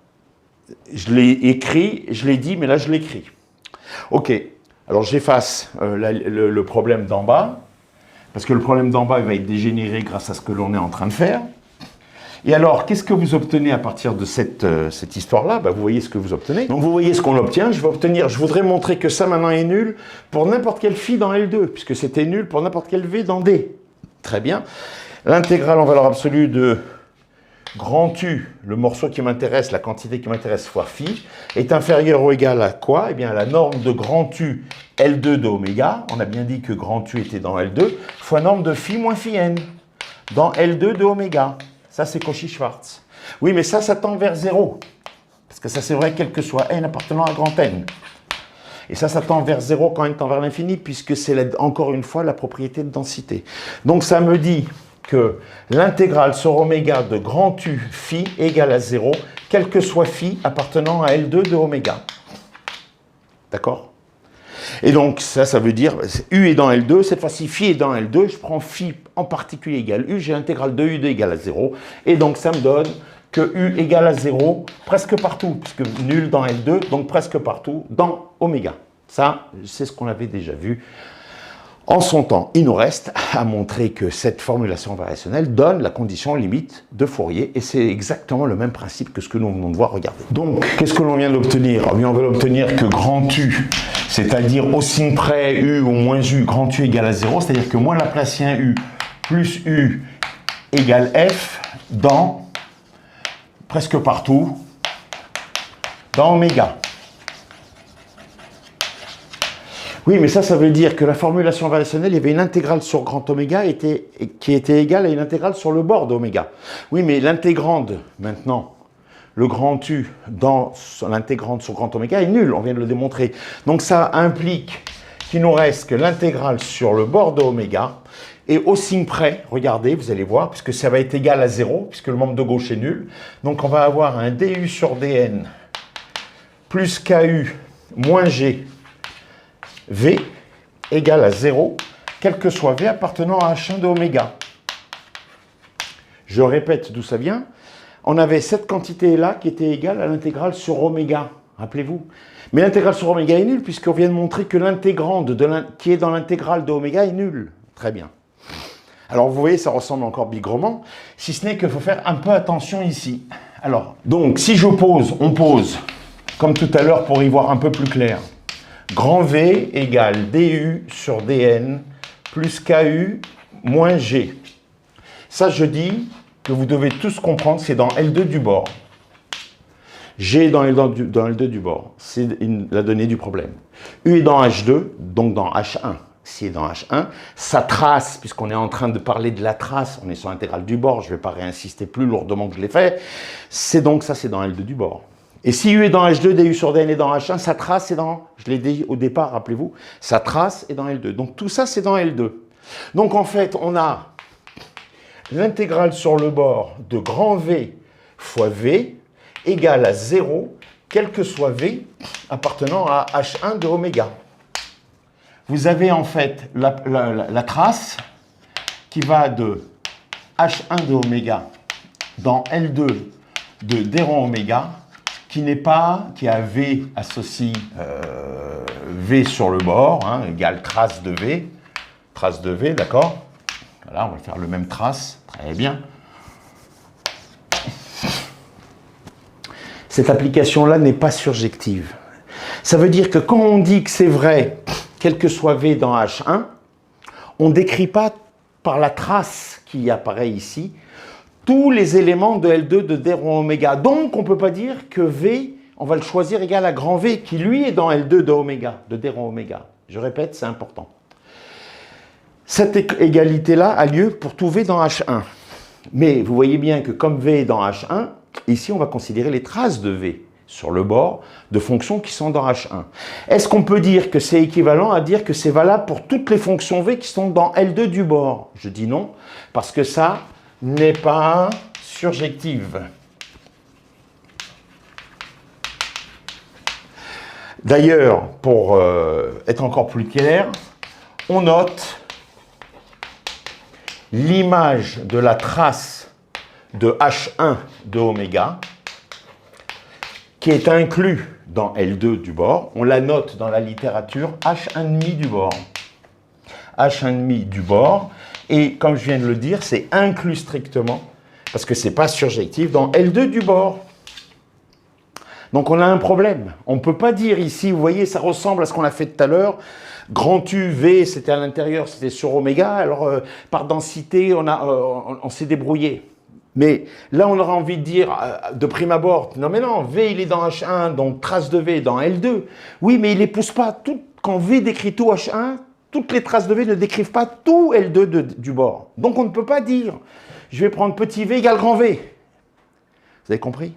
Je l'ai écrit, je l'ai dit, mais là je l'écris. Ok, alors j'efface le problème d'en bas, parce que le problème d'en bas il va être dégénéré grâce à ce que l'on est en train de faire. Et alors, qu'est-ce que vous obtenez à partir de cette histoire-là? Vous voyez ce que vous obtenez. Donc vous voyez ce qu'on obtient. Je voudrais montrer que ça maintenant est nul pour n'importe quel phi dans L2, puisque c'était nul pour n'importe quel V dans D. Très bien. L'intégrale en valeur absolue de grand U, le morceau qui m'intéresse, la quantité qui m'intéresse fois phi, est inférieure ou égale à quoi? Eh bien à la norme de grand U L2 de oméga. On a bien dit que grand U était dans L2, fois norme de phi moins phi n, dans L2 de oméga. Ça, c'est Cauchy-Schwarz. Oui, mais ça tend vers 0. Parce que ça, c'est vrai, quel que soit n appartenant à grand N. Et ça tend vers 0 quand n tend vers l'infini, puisque c'est, encore une fois, la propriété de densité. Donc, ça me dit que l'intégrale sur oméga de grand U phi égale à 0, quel que soit phi appartenant à L2 de oméga. D'accord? Et donc, ça veut dire, U est dans L2, cette fois-ci, phi est dans L2, je prends phi en particulier égale U, j'ai l'intégrale de U de égale à 0, et donc ça me donne que U égale à 0 presque partout, puisque nul dans L2, donc presque partout dans oméga. Ça, c'est ce qu'on avait déjà vu en son temps. Il nous reste à montrer que cette formulation variationnelle donne la condition limite de Fourier, et c'est exactement le même principe que ce que nous venons de voir, regarder. Donc, qu'est-ce que l'on vient d'obtenir? On vient d'obtenir que grand U, c'est-à-dire au signe près U ou moins U, grand U égale à 0, c'est-à-dire que moins Laplacien U plus U égale F dans, presque partout, dans oméga. Oui, mais ça veut dire que la formulation variationnelle, il y avait une intégrale sur grand oméga qui était égale à une intégrale sur le bord d'oméga. Oui, mais l'intégrande, maintenant, le grand U dans l'intégrande sur grand oméga est nul, on vient de le démontrer. Donc ça implique qu'il nous reste que l'intégrale sur le bord de oméga, et au signe près, regardez, vous allez voir, puisque ça va être égal à 0, puisque le membre de gauche est nul. Donc on va avoir un du sur dn plus ku moins g v égale à 0, quel que soit v appartenant à h1 de oméga. Je répète d'où ça vient. On avait cette quantité-là qui était égale à l'intégrale sur oméga. rappelez-vous. Mais l'intégrale sur oméga est nulle, puisqu'on vient de montrer que l'intégrande qui est dans l'intégrale de oméga est nulle. Très bien. Alors, vous voyez, ça ressemble encore bigrement, si ce n'est qu'il faut faire un peu attention ici. Alors, donc, si on pose, comme tout à l'heure pour y voir un peu plus clair, grand V égale du sur dn plus ku moins g. Ça, je dis que vous devez tous comprendre, c'est dans L2 du bord. G est dans L2 du bord. C'est la donnée du problème. U est dans H2, donc dans H1. Si est dans H1, sa trace, puisqu'on est en train de parler de la trace, on est sur l'intégrale du bord, je ne vais pas réinsister plus lourdement que je l'ai fait, c'est donc ça, c'est dans L2 du bord. Et si U est dans H2, du sur dn est dans H1, sa trace est dans, je l'ai dit au départ, rappelez-vous, sa trace est dans L2. Donc tout ça, c'est dans L2. Donc en fait, on a l'intégrale sur le bord de grand V fois V égale à 0, quel que soit V appartenant à H1 de oméga. Vous avez en fait la trace qui va de H1 de oméga dans L2 de d rond oméga, qui a V associe V sur le bord, hein, égale trace de V, d'accord? Voilà, on va faire le même trace, très bien. Cette application-là n'est pas surjective. Ça veut dire que quand on dit que c'est vrai, quel que soit V dans H1, on ne décrit pas par la trace qui apparaît ici tous les éléments de L2 de d rond oméga. Donc, on ne peut pas dire que V, on va le choisir égal à grand V, qui lui est dans L2 de oméga, de d rond oméga. Je répète, c'est important. Cette égalité-là a lieu pour tout V dans H1. Mais vous voyez bien que comme V est dans H1, ici, on va considérer les traces de V sur le bord de fonctions qui sont dans H1. Est-ce qu'on peut dire que c'est équivalent à dire que c'est valable pour toutes les fonctions V qui sont dans L2 du bord? Je dis non, parce que ça n'est pas surjective. D'ailleurs, pour être encore plus clair, on note l'image de la trace de H1 de oméga qui est inclus dans L2 du bord. On la note dans la littérature H1,5 du bord. H1,5 du bord. Et comme je viens de le dire, c'est inclus strictement, parce que ce n'est pas surjectif, dans L2 du bord. Donc on a un problème. On ne peut pas dire ici, vous voyez, ça ressemble à ce qu'on a fait tout à l'heure. Grand U, V, c'était à l'intérieur, c'était sur oméga. Alors par densité, on s'est débrouillé. Mais là, on aurait envie de dire, de prime abord, non mais non, V il est dans H1, donc trace de V est dans L2. Oui, mais il n'épouse pas tout, quand V décrit tout H1, toutes les traces de V ne décrivent pas tout L2 du bord. Donc on ne peut pas dire, je vais prendre petit v égale grand V. Vous avez compris?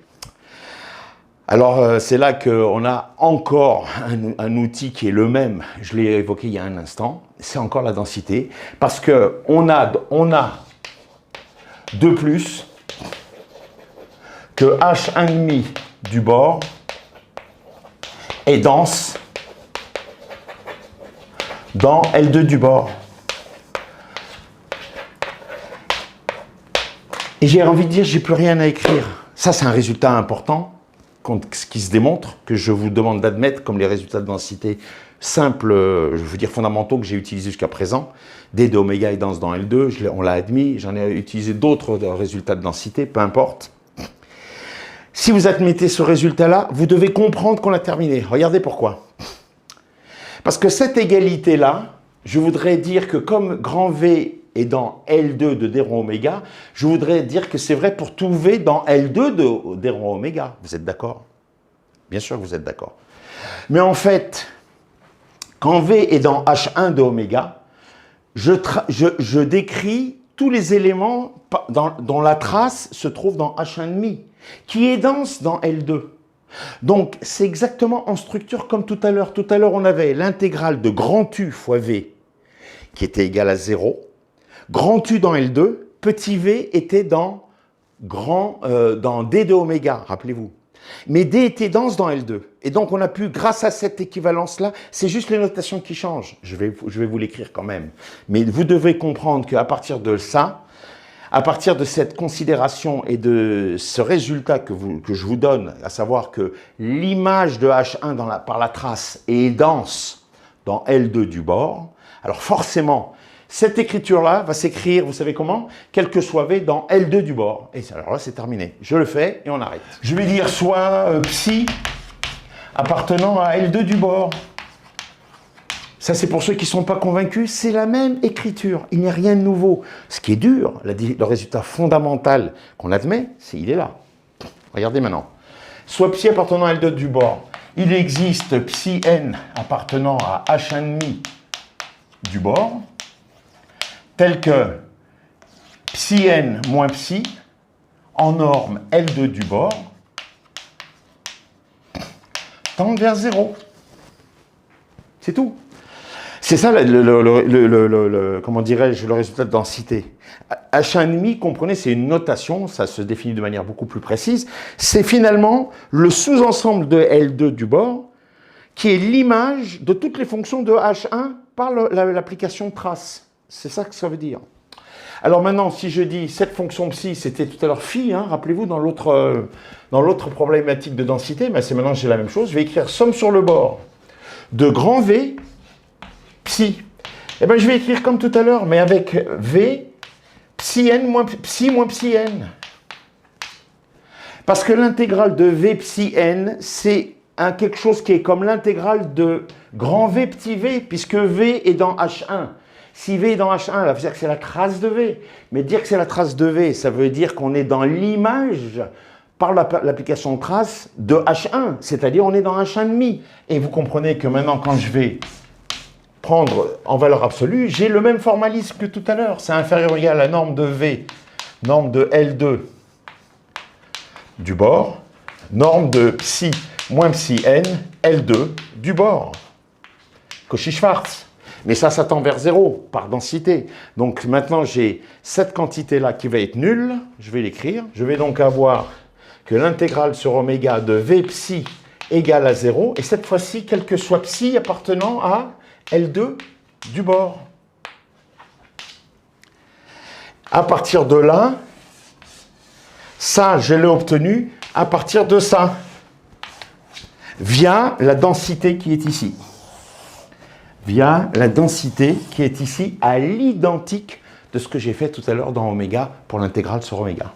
Alors c'est là qu'on a encore un outil qui est le même, je l'ai évoqué il y a un instant, c'est encore la densité, parce qu'on a de plus que H1,5 du bord est dense dans L2 du bord. Et j'ai envie de dire, j'ai plus rien à écrire. Ça, c'est un résultat important qui se démontre, que je vous demande d'admettre comme les résultats de densité simples, je veux dire fondamentaux que j'ai utilisés jusqu'à présent. D de oméga est dense dans L2, on l'a admis, j'en ai utilisé d'autres résultats de densité, peu importe. Si vous admettez ce résultat-là, vous devez comprendre qu'on a terminé. Regardez pourquoi. Parce que cette égalité-là, je voudrais dire que comme grand V est dans L2 de d rond oméga, je voudrais dire que c'est vrai pour tout V dans L2 de d rond oméga. Vous êtes d'accord? Bien sûr que vous êtes d'accord. Mais en fait, quand V est dans H1 de oméga, je décris tous les éléments dont la trace se trouve dans H1,5, qui est dense dans L2. Donc, c'est exactement en structure comme tout à l'heure. Tout à l'heure, on avait l'intégrale de grand U fois V, qui était égale à 0. Grand U dans L2, petit v était dans D de oméga, rappelez-vous. Mais D était dense dans L2. Et donc, on a pu, grâce à cette équivalence-là, c'est juste les notations qui changent. Je vais vous l'écrire quand même. Mais vous devez comprendre qu'à partir de ça, À partir de cette considération et de ce résultat que je vous donne, à savoir que l'image de H1 par la trace est dense dans L2 du bord, alors forcément, cette écriture-là va s'écrire, vous savez comment? Quel que soit V dans L2 du bord. Et alors là, c'est terminé. Je le fais et on arrête. Je vais dire soit psi appartenant à L2 du bord. Ça, c'est pour ceux qui ne sont pas convaincus, c'est la même écriture. Il n'y a rien de nouveau. Ce qui est dur, le résultat fondamental qu'on admet, il est là. Regardez maintenant. Soit psi appartenant à L2 du bord. Il existe psi n appartenant à H1,5 du bord, tel que psi n moins psi en norme L2 du bord tend vers 0. C'est tout. C'est ça comment dirais-je, le résultat de densité. H1,5, comprenez, c'est une notation, ça se définit de manière beaucoup plus précise. C'est finalement le sous-ensemble de L2 du bord qui est l'image de toutes les fonctions de H1 par l'application trace. C'est ça que ça veut dire. Alors maintenant, si je dis cette fonction psi, c'était tout à l'heure phi, hein, rappelez-vous, dans l'autre problématique de densité, mais c'est maintenant j'ai la même chose, je vais écrire somme sur le bord de grand V, psi. Eh bien, je vais écrire comme tout à l'heure, mais avec V, psi n moins psi n. Parce que l'intégrale de V psi n, c'est quelque chose qui est comme l'intégrale de grand V petit v, puisque V est dans H1. Si V est dans H1, ça veut dire que c'est la trace de V. Mais dire que c'est la trace de V, ça veut dire qu'on est dans l'image par l'application trace de H1, c'est-à-dire on est dans H1,5. Et vous comprenez que maintenant, quand je vais prendre en valeur absolue, j'ai le même formalisme que tout à l'heure. C'est inférieur ou égal à la norme de V, norme de L2 du bord, norme de psi moins psi n, L2 du bord. Cauchy-Schwarz. Mais ça tend vers 0 par densité. Donc maintenant, j'ai cette quantité-là qui va être nulle. Je vais l'écrire. Je vais donc avoir que l'intégrale sur oméga de V psi égale à 0. Et cette fois-ci, quel que soit psi appartenant à L2 du bord. À partir de là, ça, je l'ai obtenu à partir de ça, via la densité qui est ici. Via la densité qui est ici à l'identique de ce que j'ai fait tout à l'heure dans oméga pour l'intégrale sur oméga.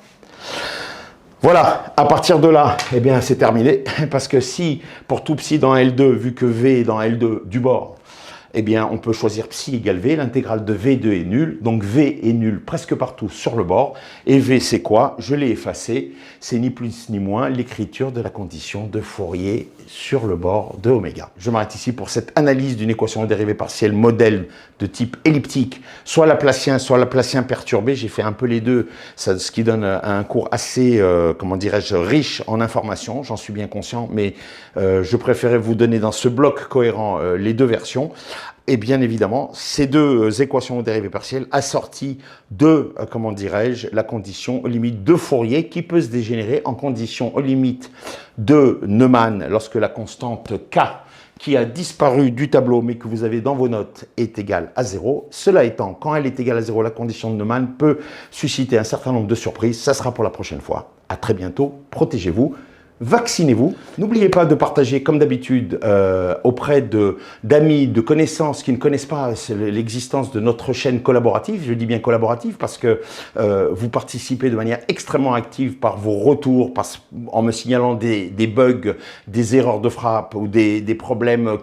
Voilà, à partir de là, eh bien c'est terminé, parce que si pour tout psi dans L2, vu que V est dans L2 du bord, eh bien on peut choisir psi égale V, l'intégrale de V2 est nulle, donc V est nul presque partout sur le bord, et V c'est quoi? Je l'ai effacé, c'est ni plus ni moins l'écriture de la condition de Fourier sur le bord de oméga. Je m'arrête ici pour cette analyse d'une équation de dérivée partielle modèle de type elliptique, soit laplacien perturbé. J'ai fait un peu les deux, ce qui donne un cours assez, comment dirais-je, riche en informations, j'en suis bien conscient, mais je préférais vous donner dans ce bloc cohérent les deux versions. Et bien évidemment, ces deux équations de dérivée partielle assorties de, comment dirais-je, la condition aux limites de Fourier qui peut se dégénérer en condition aux limites de Neumann lorsque la constante K qui a disparu du tableau mais que vous avez dans vos notes est égale à 0. Cela étant, quand elle est égale à 0, la condition de Neumann peut susciter un certain nombre de surprises. Ça sera pour la prochaine fois. À très bientôt. Protégez-vous. Vaccinez-vous. N'oubliez pas de partager, comme d'habitude, auprès d'amis, de connaissances qui ne connaissent pas l'existence de notre chaîne collaborative. Je dis bien collaborative parce que vous participez de manière extrêmement active par vos retours, en me signalant des bugs, des erreurs de frappe ou des problèmes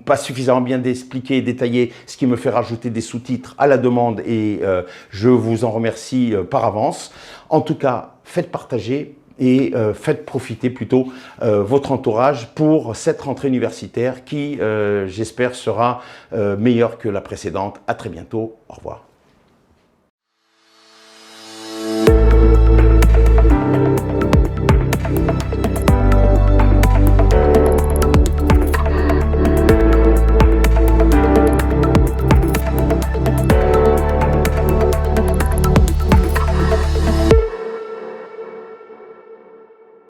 pas suffisamment bien expliqués et détaillés, ce qui me fait rajouter des sous-titres à la demande et je vous en remercie par avance. En tout cas, faites partager et faites profiter plutôt votre entourage pour cette rentrée universitaire qui, j'espère, sera meilleure que la précédente. À très bientôt. Au revoir.